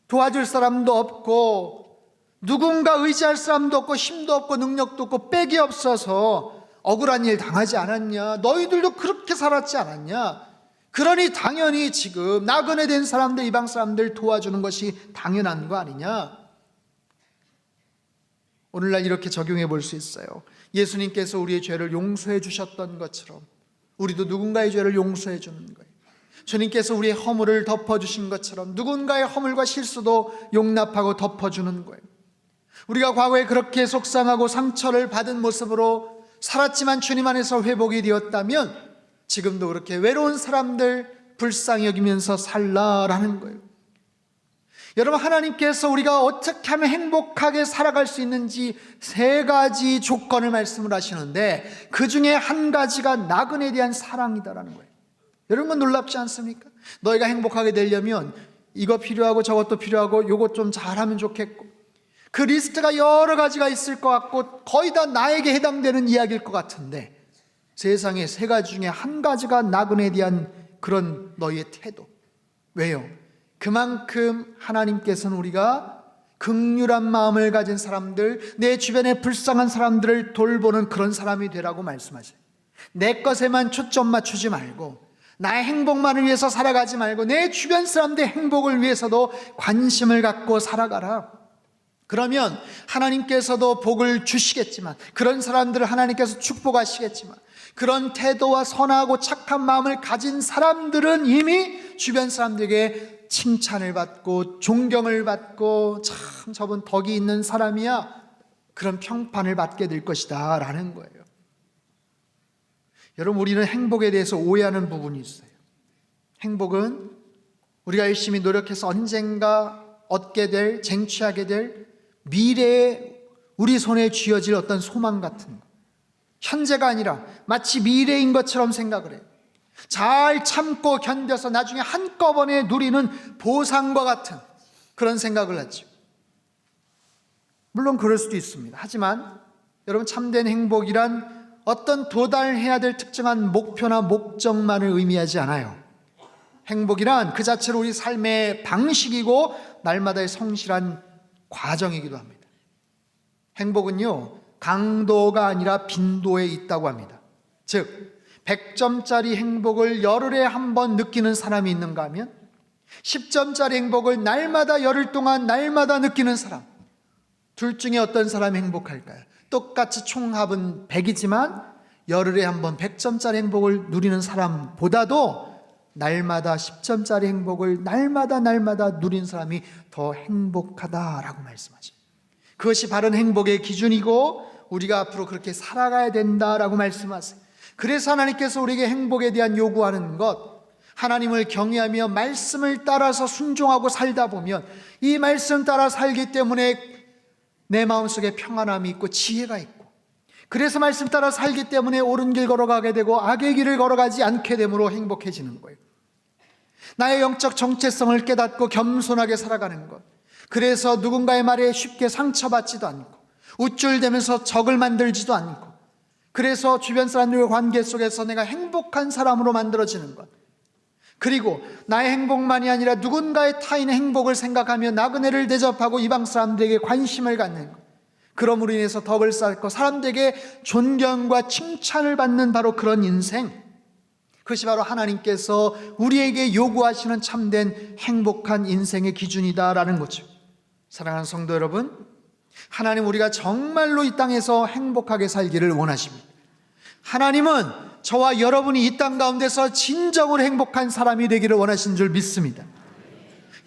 Speaker 2: 도와줄 사람도 없고 누군가 의지할 사람도 없고 힘도 없고 능력도 없고 빽이 없어서 억울한 일 당하지 않았냐? 너희들도 그렇게 살았지 않았냐? 그러니 당연히 지금 나그네 된 사람들, 이방 사람들 도와주는 것이 당연한 거 아니냐? 오늘날 이렇게 적용해 볼 수 있어요. 예수님께서 우리의 죄를 용서해 주셨던 것처럼 우리도 누군가의 죄를 용서해 주는 거예요. 주님께서 우리의 허물을 덮어주신 것처럼 누군가의 허물과 실수도 용납하고 덮어주는 거예요. 우리가 과거에 그렇게 속상하고 상처를 받은 모습으로 살았지만 주님 안에서 회복이 되었다면 지금도 그렇게 외로운 사람들 불쌍히 여기면서 살라라는 거예요. 여러분, 하나님께서 우리가 어떻게 하면 행복하게 살아갈 수 있는지 3가지 조건을 말씀을 하시는데 그 중에 한 가지가 나그네에 대한 사랑이다라는 거예요. 여러분, 놀랍지 않습니까? 너희가 행복하게 되려면 이거 필요하고 저것도 필요하고 요것 좀 잘하면 좋겠고, 그 리스트가 여러 가지가 있을 것 같고 거의 다 나에게 해당되는 이야기일 것 같은데 세상에 3가지 중에 한 가지가 나그네에 대한 그런 너희의 태도. 왜요? 그만큼 하나님께서는 우리가 긍휼한 마음을 가진 사람들, 내 주변에 불쌍한 사람들을 돌보는 그런 사람이 되라고 말씀하세요. 내 것에만 초점 맞추지 말고 나의 행복만을 위해서 살아가지 말고 내 주변 사람들의 행복을 위해서도 관심을 갖고 살아가라. 그러면 하나님께서도 복을 주시겠지만, 그런 사람들을 하나님께서 축복하시겠지만, 그런 태도와 선하고 착한 마음을 가진 사람들은 이미 주변 사람들에게 칭찬을 받고 존경을 받고 참 저분 덕이 있는 사람이야, 그런 평판을 받게 될 것이다 라는 거예요. 여러분, 우리는 행복에 대해서 오해하는 부분이 있어요. 행복은 우리가 열심히 노력해서 언젠가 얻게 될, 쟁취하게 될 미래에 우리 손에 쥐어질 어떤 소망 같은 거, 현재가 아니라 마치 미래인 것처럼 생각을 해요. 잘 참고 견뎌서 나중에 한꺼번에 누리는 보상과 같은 그런 생각을 하죠. 물론 그럴 수도 있습니다. 하지만 여러분, 참된 행복이란 어떤 도달해야 될 특정한 목표나 목적만을 의미하지 않아요. 행복이란 그 자체로 우리 삶의 방식이고 날마다의 성실한 과정이기도 합니다. 행복은요, 강도가 아니라 빈도에 있다고 합니다. 즉 100점짜리 행복을 열흘에 한 번 느끼는 사람이 있는가 하면 10점짜리 행복을 날마다 열흘 동안 날마다 느끼는 사람, 둘 중에 어떤 사람이 행복할까요? 똑같이 총합은 100이지만 열흘에 한 번 100점짜리 행복을 누리는 사람보다도 날마다 10점짜리 행복을 날마다 누리는 사람이 더 행복하다라고 말씀하죠. 그것이 바른 행복의 기준이고 우리가 앞으로 그렇게 살아가야 된다라고 말씀하세요. 그래서 하나님께서 우리에게 행복에 대한 요구하는 것, 하나님을 경외하며 말씀을 따라서 순종하고 살다 보면 이 말씀 따라 살기 때문에 내 마음속에 평안함이 있고 지혜가 있고, 그래서 말씀 따라 살기 때문에 옳은 길 걸어가게 되고 악의 길을 걸어가지 않게 되므로 행복해지는 거예요. 나의 영적 정체성을 깨닫고 겸손하게 살아가는 것, 그래서 누군가의 말에 쉽게 상처받지도 않고 우쭐대면서 적을 만들지도 않고, 그래서 주변 사람들과 관계 속에서 내가 행복한 사람으로 만들어지는 것, 그리고 나의 행복만이 아니라 누군가의 타인의 행복을 생각하며 나그네를 대접하고 이방 사람들에게 관심을 갖는 것, 그러므로 인해서 덕을 쌓고 사람들에게 존경과 칭찬을 받는 바로 그런 인생, 그것이 바로 하나님께서 우리에게 요구하시는 참된 행복한 인생의 기준이다라는 거죠. 사랑하는 성도 여러분, 하나님 우리가 정말로 이 땅에서 행복하게 살기를 원하십니다. 하나님은 저와 여러분이 이 땅 가운데서 진정으로 행복한 사람이 되기를 원하신 줄 믿습니다.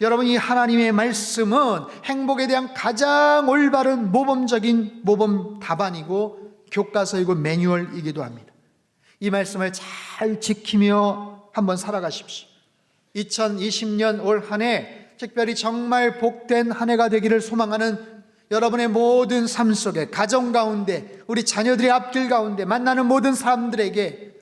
Speaker 2: 여러분, 이 하나님의 말씀은 행복에 대한 가장 올바른 모범적인 모범 답안이고 교과서이고 매뉴얼이기도 합니다. 이 말씀을 잘 지키며 한번 살아가십시오. 2020년 올 한 해 특별히 정말 복된 한 해가 되기를 소망하는 여러분의 모든 삶 속에, 가정 가운데, 우리 자녀들의 앞길 가운데 만나는 모든 사람들에게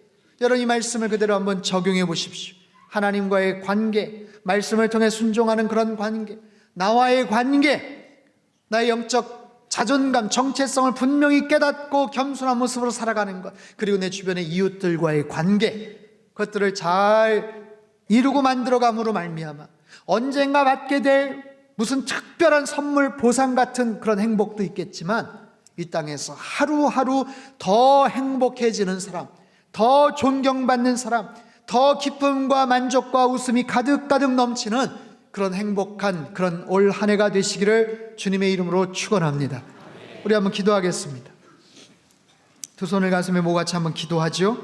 Speaker 2: 여러분 이 말씀을 그대로 한번 적용해 보십시오. 하나님과의 관계, 말씀을 통해 순종하는 그런 관계, 나와의 관계, 나의 영적 자존감, 정체성을 분명히 깨닫고 겸손한 모습으로 살아가는 것, 그리고 내 주변의 이웃들과의 관계, 그것들을 잘 이루고 만들어감으로 말미암아 언젠가 받게 될 무슨 특별한 선물, 보상 같은 그런 행복도 있겠지만 이 땅에서 하루하루 더 행복해지는 사람, 더 존경받는 사람, 더 기쁨과 만족과 웃음이 가득가득 넘치는 그런 행복한 그런 올 한 해가 되시기를 주님의 이름으로 축원합니다. 우리 한번 기도하겠습니다. 두 손을 가슴에 모아 같이 한번 기도하죠.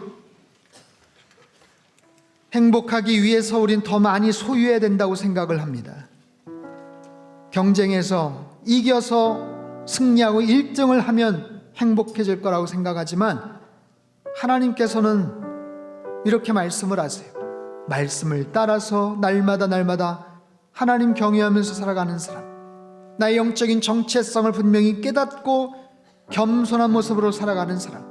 Speaker 2: 행복하기 위해서 우린 더 많이 소유해야 된다고 생각을 합니다. 경쟁에서 이겨서 승리하고 1등을 하면 행복해질 거라고 생각하지만 하나님께서는 이렇게 말씀을 하세요. 말씀을 따라서 날마다 하나님 경외하면서 살아가는 사람, 나의 영적인 정체성을 분명히 깨닫고 겸손한 모습으로 살아가는 사람,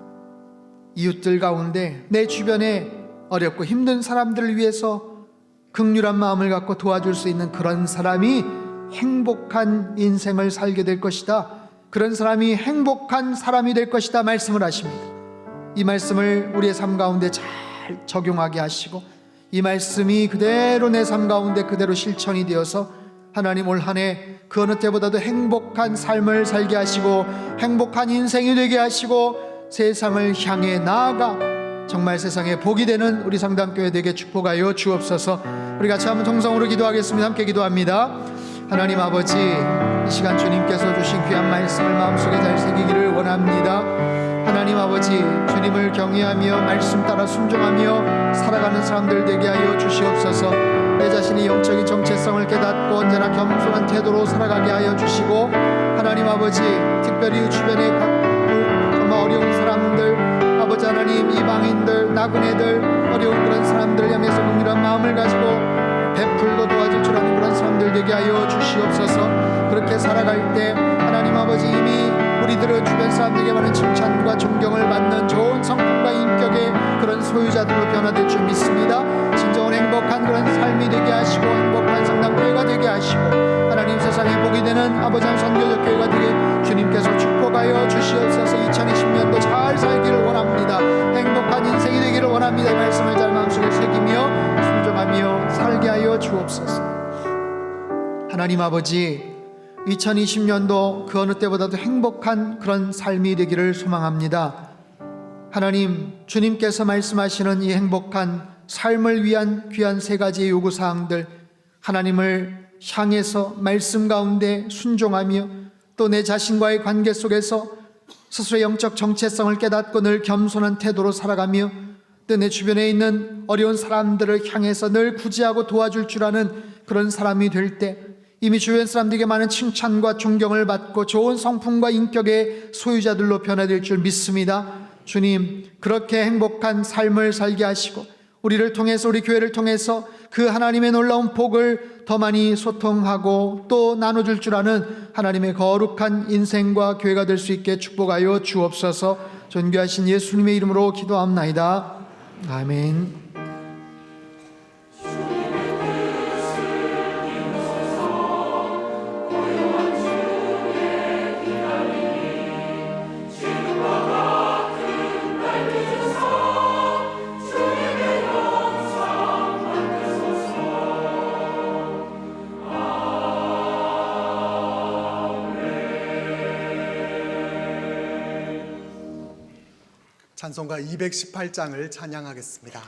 Speaker 2: 이웃들 가운데 내 주변에 어렵고 힘든 사람들을 위해서 긍휼한 마음을 갖고 도와줄 수 있는 그런 사람이 행복한 인생을 살게 될 것이다, 그런 사람이 행복한 사람이 될 것이다 말씀을 하십니다. 이 말씀을 우리의 삶 가운데 잘 적용하게 하시고 이 말씀이 그대로 내 삶 가운데 그대로 실천이 되어서 하나님 올 한 해 그 어느 때보다도 행복한 삶을 살게 하시고 행복한 인생이 되게 하시고 세상을 향해 나아가 정말 세상에 복이 되는 우리 성당교회 되게 축복하여 주옵소서. 우리 같이 한번 통성으로 기도하겠습니다. 함께 기도합니다. 하나님 아버지, 이 시간 주님께서 주신 귀한 말씀을 마음속에 잘 새기기를 원합니다. 하나님 아버지, 주님을 경외하며 말씀 따라 순종하며 살아가는 사람들 되게 하여 주시옵소서. 내 자신이 영적인 정체성을 깨닫고 언제나 겸손한 태도로 살아가게 하여 주시고, 하나님 아버지, 특별히 주변에 정말 어려운 사람들, 아버지 하나님, 이방인들, 나그네들, 어려운 그런 사람들 향해서 긍휼한 마음을 가지고 베풀고 도와줄 줄 아는 그런 사람들 되게 하여 주시옵소서. 그렇게 살아갈 때 하나님 아버지, 이미 우리들은 주변 사람들에게 많은 칭찬과 존경을 받는 좋은 성품과 인격의 그런 소유자들로 변화될 줄 믿습니다. 진정한 행복한 그런 삶이 되게 하시고 행복한 성당교회가 되게 하시고 하나님 세상에 복이 되는 아버지 하나님 선교적 교회가 되게 주님께서 축복하여 주시옵소서. 2020년도 잘 살기를 원합니다. 행복한 인생이 되기를 원합니다. 이 말씀을 잘 마음속에 새기며 순종하며 살게 하여 주옵소서. 하나님 아버지, 2020년도 그 어느 때보다도 행복한 그런 삶이 되기를 소망합니다. 하나님, 주님께서 말씀하시는 이 행복한 삶을 위한 귀한 세 가지의 요구사항들, 하나님을 향해서 말씀 가운데 순종하며 또 내 자신과의 관계 속에서 스스로의 영적 정체성을 깨닫고 늘 겸손한 태도로 살아가며 또 내 주변에 있는 어려운 사람들을 향해서 늘 구제하고 도와줄 줄 아는 그런 사람이 될 때 이미 주변 사람들에게 많은 칭찬과 존경을 받고 좋은 성품과 인격의 소유자들로 변화될 줄 믿습니다. 주님, 그렇게 행복한 삶을 살게 하시고 우리를 통해서, 우리 교회를 통해서 그 하나님의 놀라운 복을 더 많이 소통하고 또 나눠줄 줄 아는 하나님의 거룩한 인생과 교회가 될 수 있게 축복하여 주옵소서. 존귀하신 예수님의 이름으로 기도합나이다. 아멘.
Speaker 4: 찬송가 218장을 찬양하겠습니다.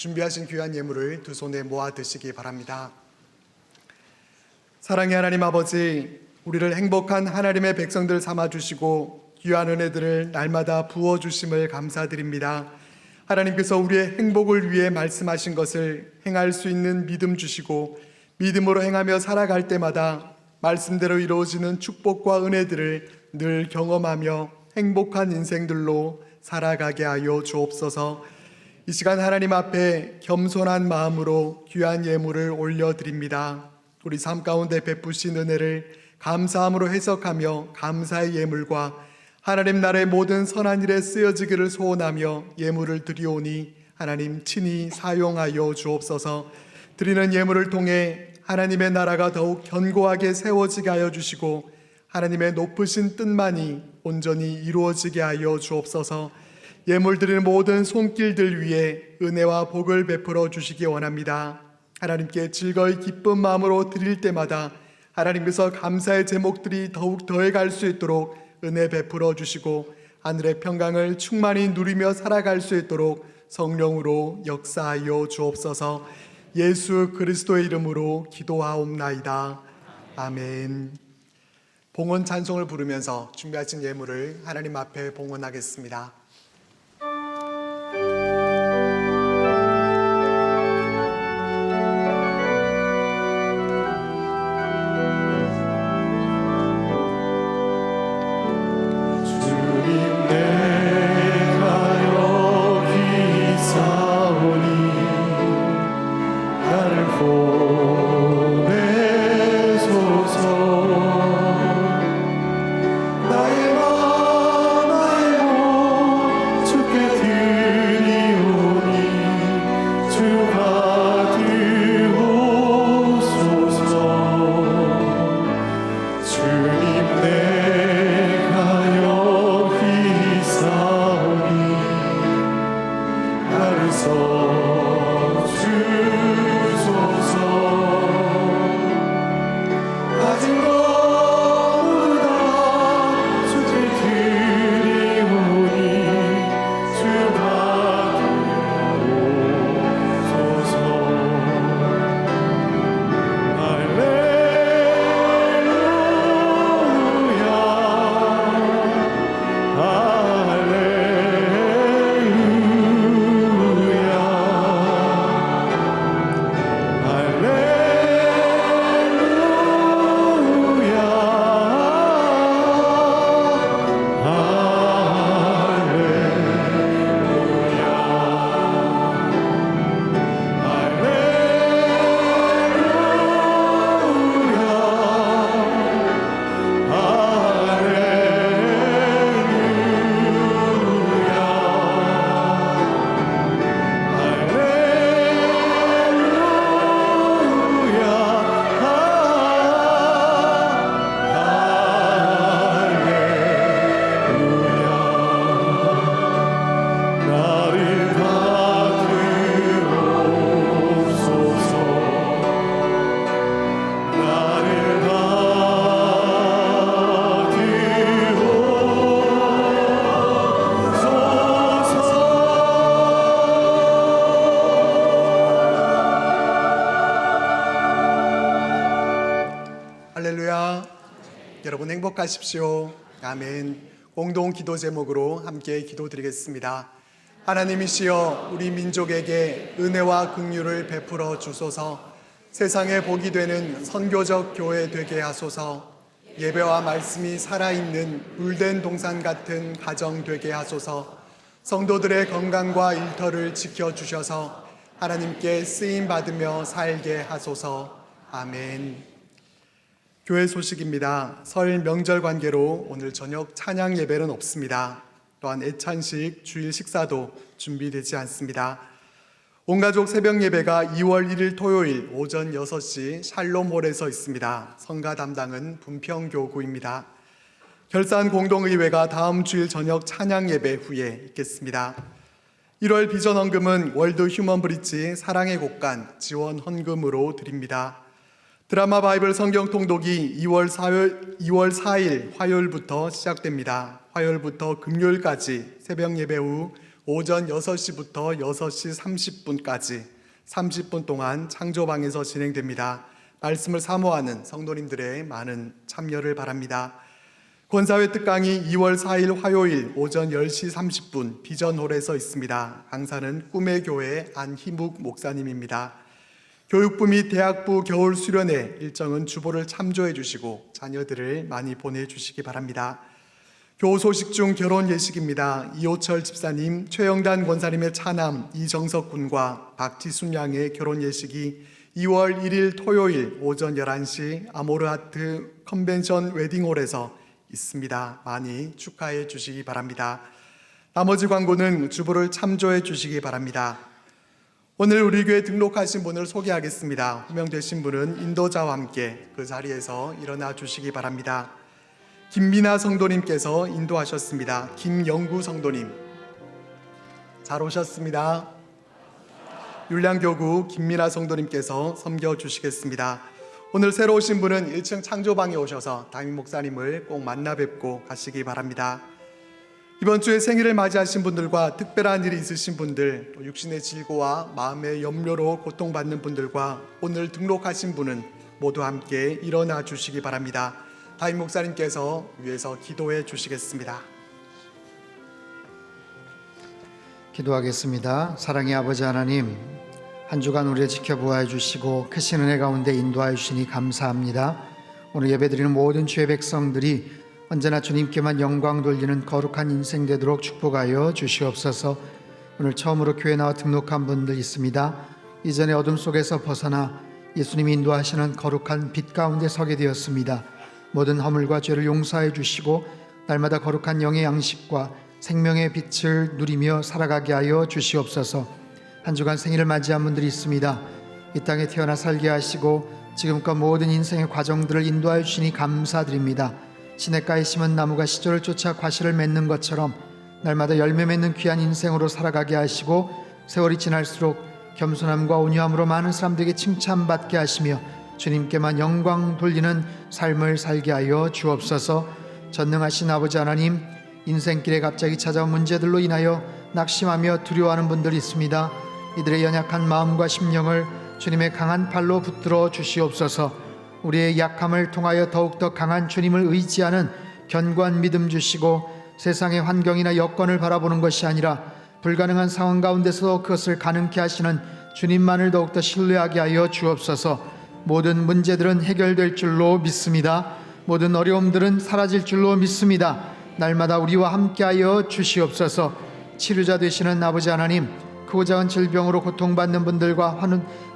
Speaker 4: 준비하신 귀한 예물을 두 손에 모아 드시기 바랍니다. 사랑의 하나님 아버지, 우리를 행복한 하나님의 백성들 삼아주시고 귀한 은혜들을 날마다 부어주심을 감사드립니다. 하나님께서 우리의 행복을 위해 말씀하신 것을 행할 수 있는 믿음 주시고 믿음으로 행하며 살아갈 때마다 말씀대로 이루어지는 축복과 은혜들을 늘 경험하며 행복한 인생들로 살아가게 하여 주옵소서. 이 시간 하나님 앞에 겸손한 마음으로 귀한 예물을 올려드립니다. 우리 삶 가운데 베푸신 은혜를 감사함으로 해석하며 감사의 예물과 하나님 나라의 모든 선한 일에 쓰여지기를 소원하며 예물을 드리오니 하나님 친히 사용하여 주옵소서. 드리는 예물을 통해 하나님의 나라가 더욱 견고하게 세워지게 하여 주시고 하나님의 높으신 뜻만이 온전히 이루어지게 하여 주옵소서. 예물 드리는 모든 손길들 위에 은혜와 복을 베풀어 주시기 원합니다. 하나님께 즐거이 기쁜 마음으로 드릴 때마다 하나님께서 감사의 제목들이 더욱 더해갈 수 있도록 은혜 베풀어 주시고 하늘의 평강을 충만히 누리며 살아갈 수 있도록 성령으로 역사하여 주옵소서. 예수 그리스도의 이름으로 기도하옵나이다. 아멘. 봉헌 찬송을 부르면서 준비하신 예물을 하나님 앞에 봉헌하겠습니다. 할렐루야. 여러분 행복하십시오. 아멘. 공동 기도 제목으로 함께 기도드리겠습니다. 하나님이시여, 우리 민족에게 은혜와 긍휼을 베풀어 주소서. 세상에 복이 되는 선교적 교회 되게 하소서. 예배와 말씀이 살아있는 물된 동산 같은 가정 되게 하소서. 성도들의 건강과 일터를 지켜주셔서 하나님께 쓰임 받으며 살게 하소서. 아멘. 교회 소식입니다. 설 명절 관계로 오늘 저녁 찬양 예배는 없습니다. 또한 애찬식, 주일 식사도 준비되지 않습니다. 온가족 새벽 예배가 2월 1일 토요일 오전 6시 샬롬홀에서 있습니다. 성가 담당은 분평교구입니다. 결산 공동의회가 다음 주일 저녁 찬양 예배 후에 있겠습니다. 1월 비전 헌금은 월드 휴먼 브릿지 사랑의 곳간 지원 헌금으로 드립니다. 드라마 바이블 성경 통독이 2월 4일 화요일부터 시작됩니다. 화요일부터 금요일까지 새벽 예배 후 오전 6시부터 6시 30분까지 30분 동안 창조방에서 진행됩니다. 말씀을 사모하는 성도님들의 많은 참여를 바랍니다. 권사회 특강이 2월 4일 화요일 오전 10시 30분 비전홀에서 있습니다. 강사는 꿈의 교회 안희묵 목사님입니다. 교육부 및 대학부 겨울 수련회 일정은 주보를 참조해 주시고 자녀들을 많이 보내주시기 바랍니다. 교우 소식 중 결혼 예식입니다. 이호철 집사님, 최영단 권사님의 차남 이정석 군과 박지순 양의 결혼 예식이 2월 1일 토요일 오전 11시 아모르하트 컨벤션 웨딩홀에서 있습니다. 많이 축하해 주시기 바랍니다. 나머지 광고는 주보를 참조해 주시기 바랍니다. 오늘 우리 교회 등록하신 분을 소개하겠습니다. 호명되신 분은 인도자와 함께 그 자리에서 일어나 주시기 바랍니다. 김미나 성도님께서 인도하셨습니다. 김영구 성도님 잘 오셨습니다. 율량교구 김미나 성도님께서 섬겨주시겠습니다. 오늘 새로 오신 분은 1층 창조방에 오셔서 담임 목사님을 꼭 만나 뵙고 가시기 바랍니다. 이번 주에 생일을 맞이하신 분들과 특별한 일이 있으신 분들, 또 육신의 질고와 마음의 염려로 고통받는 분들과 오늘 등록하신 분은 모두 함께 일어나 주시기 바랍니다. 담임 목사님께서 위에서 기도해 주시겠습니다.
Speaker 2: 기도하겠습니다. 사랑의 아버지 하나님, 한 주간 우리를 지켜보아 주시고 크신 은혜 가운데 인도하여 주시니 감사합니다. 오늘 예배드리는 모든 주의 백성들이 언제나 주님께만 영광 돌리는 거룩한 인생 되도록 축복하여 주시옵소서. 오늘 처음으로 교회 나와 등록한 분들 있습니다. 이전의 어둠 속에서 벗어나 예수님이 인도하시는 거룩한 빛 가운데 서게 되었습니다. 모든 허물과 죄를 용서해 주시고 날마다 거룩한 영의 양식과 생명의 빛을 누리며 살아가게 하여 주시옵소서. 한 주간 생일을 맞이한 분들이 있습니다. 이 땅에 태어나 살게 하시고 지금껏 모든 인생의 과정들을 인도하여 주시니 감사드립니다. 시냇가에 심은 나무가 시절을 쫓아 과실을 맺는 것처럼 날마다 열매 맺는 귀한 인생으로 살아가게 하시고 세월이 지날수록 겸손함과 온유함으로 많은 사람들에게 칭찬받게 하시며 주님께만 영광 돌리는 삶을 살게 하여 주옵소서. 전능하신 아버지 하나님, 인생길에 갑자기 찾아온 문제들로 인하여 낙심하며 두려워하는 분들이 있습니다. 이들의 연약한 마음과 심령을 주님의 강한 팔로 붙들어 주시옵소서. 우리의 약함을 통하여 더욱더 강한 주님을 의지하는 견고한 믿음 주시고 세상의 환경이나 여건을 바라보는 것이 아니라 불가능한 상황 가운데서 그것을 가능케 하시는 주님만을 더욱더 신뢰하게 하여 주옵소서. 모든 문제들은 해결될 줄로 믿습니다. 모든 어려움들은 사라질 줄로 믿습니다. 날마다 우리와 함께하여 주시옵소서. 치료자 되시는 아버지 하나님, 크고 작은 질병으로 고통받는 분들과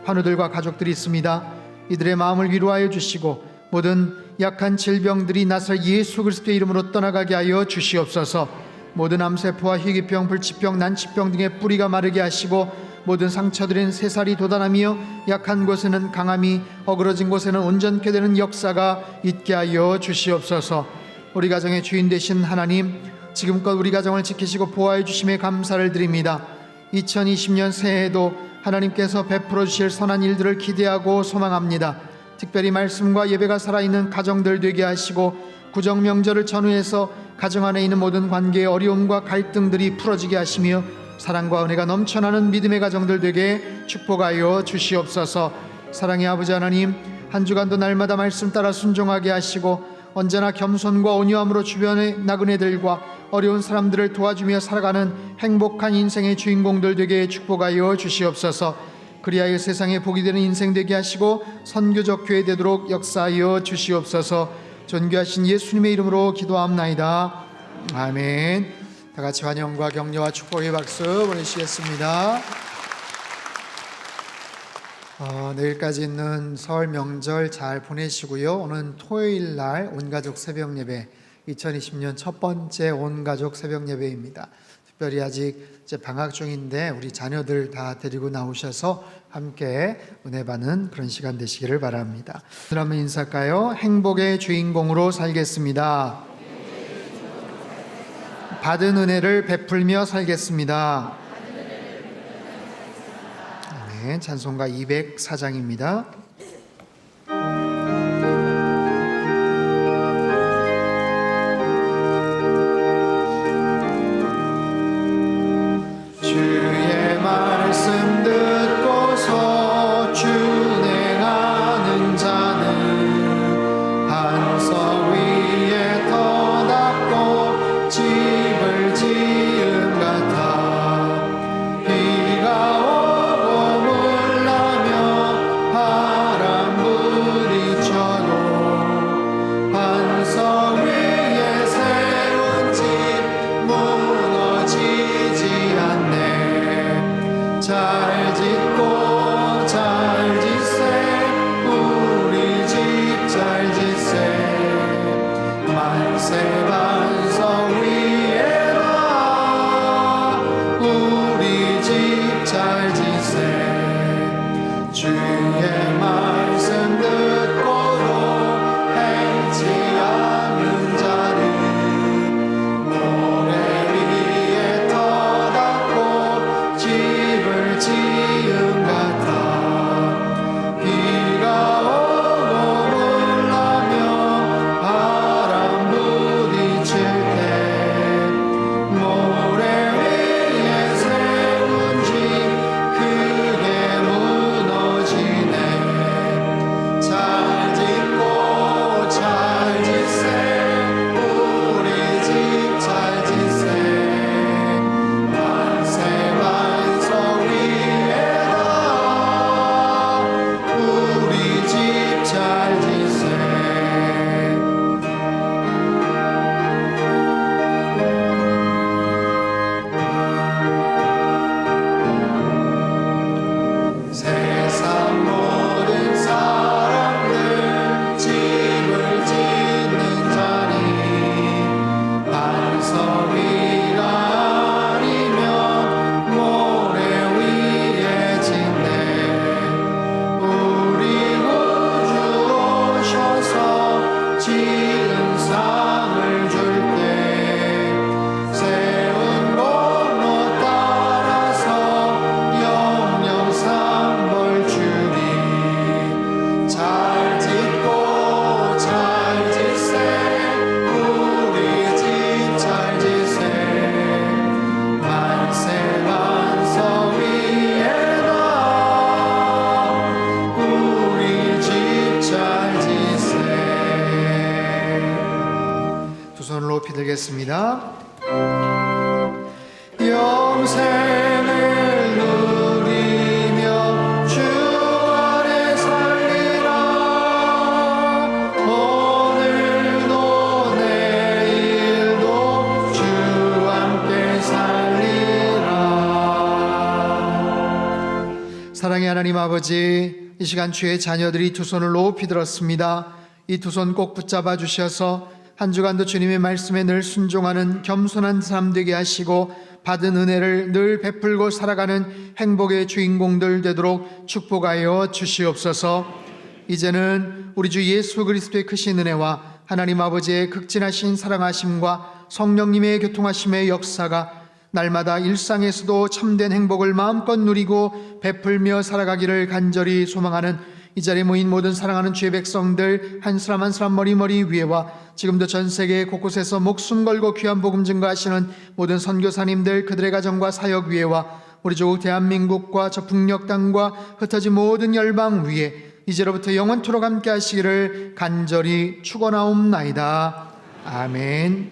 Speaker 2: 환우들과 가족들이 있습니다. 이들의 마음을 위로하여 주시고 모든 약한 질병들이 나서 예수 그리스도의 이름으로 떠나가게 하여 주시옵소서. 모든 암세포와 희귀병, 불치병, 난치병 등의 뿌리가 마르게 하시고 모든 상처들은 새살이 돋아나며 약한 곳에는 강함이, 어그러진 곳에는 온전케 되는 역사가 있게 하여 주시옵소서. 우리 가정의 주인 되신 하나님, 지금껏 우리 가정을 지키시고 보호해 주심에 감사를 드립니다. 2020년 새해에도 하나님께서 베풀어 주실 선한 일들을 기대하고 소망합니다. 특별히 말씀과 예배가 살아있는 가정들 되게 하시고 구정 명절을 전후해서 가정 안에 있는 모든 관계의 어려움과 갈등들이 풀어지게 하시며 사랑과 은혜가 넘쳐나는 믿음의 가정들 되게 축복하여 주시옵소서. 사랑의 아버지 하나님, 한 주간도 날마다 말씀 따라 순종하게 하시고 언제나 겸손과 온유함으로 주변의 나그네들과 어려운 사람들을 도와주며 살아가는 행복한 인생의 주인공들 되게 축복하여 주시옵소서. 그리하여 세상에 복이 되는 인생 되게 하시고 선교적 교회 되도록 역사하여 주시옵소서. 존귀하신 예수님의 이름으로 기도합나이다. 아멘. 다 같이 환영과 격려와 축복의 박수 보내시겠습니다. 내일까지 있는 설 명절 잘 보내시고요. 오늘 토요일 날 온가족 새벽 예배, 2020년 첫 번째 온가족 새벽 예배입니다. 특별히 아직 이제 방학 중인데 우리 자녀들 다 데리고 나오셔서 함께 은혜 받는 그런 시간 되시기를 바랍니다. 오늘 한번 인사할까요? 행복의 주인공으로 살겠습니다. 받은 은혜를 베풀며 살겠습니다. 아멘. 찬송가 204장입니다. 주의 말씀 듣고서 준행하는 자는 한석 위에 터닫고 집을 지은 같아. 비가 오고 물나며 바람 부딪혀도 한석 위에 세운 집 무너지지 않네. 잘 짓고 잘 짓세 우리 집 잘 짓세. 만세 반석 위에라 우리 집 잘 짓세. 주의 말씀 듣고도 행치 않는 자는 모래 위에 터닫고 집을 지은 같아. 비가 오고 물나며 바람 부딪혀 높이 들겠습니다. 영생을 누리며 주 안에 살리라. 오늘도 내일도 주 함께 살리라. 사랑의 하나님 아버지, 이 시간 주의 자녀들이 두 손을 높이 들었습니다. 이 두 손 꼭 붙잡아 주셔서 한 주간도 주님의 말씀에 늘 순종하는 겸손한 사람 되게 하시고 받은 은혜를 늘 베풀고 살아가는 행복의 주인공들 되도록 축복하여 주시옵소서. 이제는 우리 주 예수 그리스도의 크신 은혜와 하나님 아버지의 극진하신 사랑하심과 성령님의 교통하심의 역사가 날마다 일상에서도 참된 행복을 마음껏 누리고 베풀며 살아가기를 간절히 소망하는 이 자리에 모인 모든 사랑하는 주의 백성들 한 사람 한 사람 머리머리 위에와 지금도 전 세계 곳곳에서 목숨 걸고 귀한 복음 증거하시는 모든 선교사님들 그들의 가정과 사역 위에와 우리 조국 대한민국과 저 북녘 땅과 흩어진 모든 열방 위에 이제로부터 영원토록 함께 하시기를 간절히 축원하옵나이다. 아멘.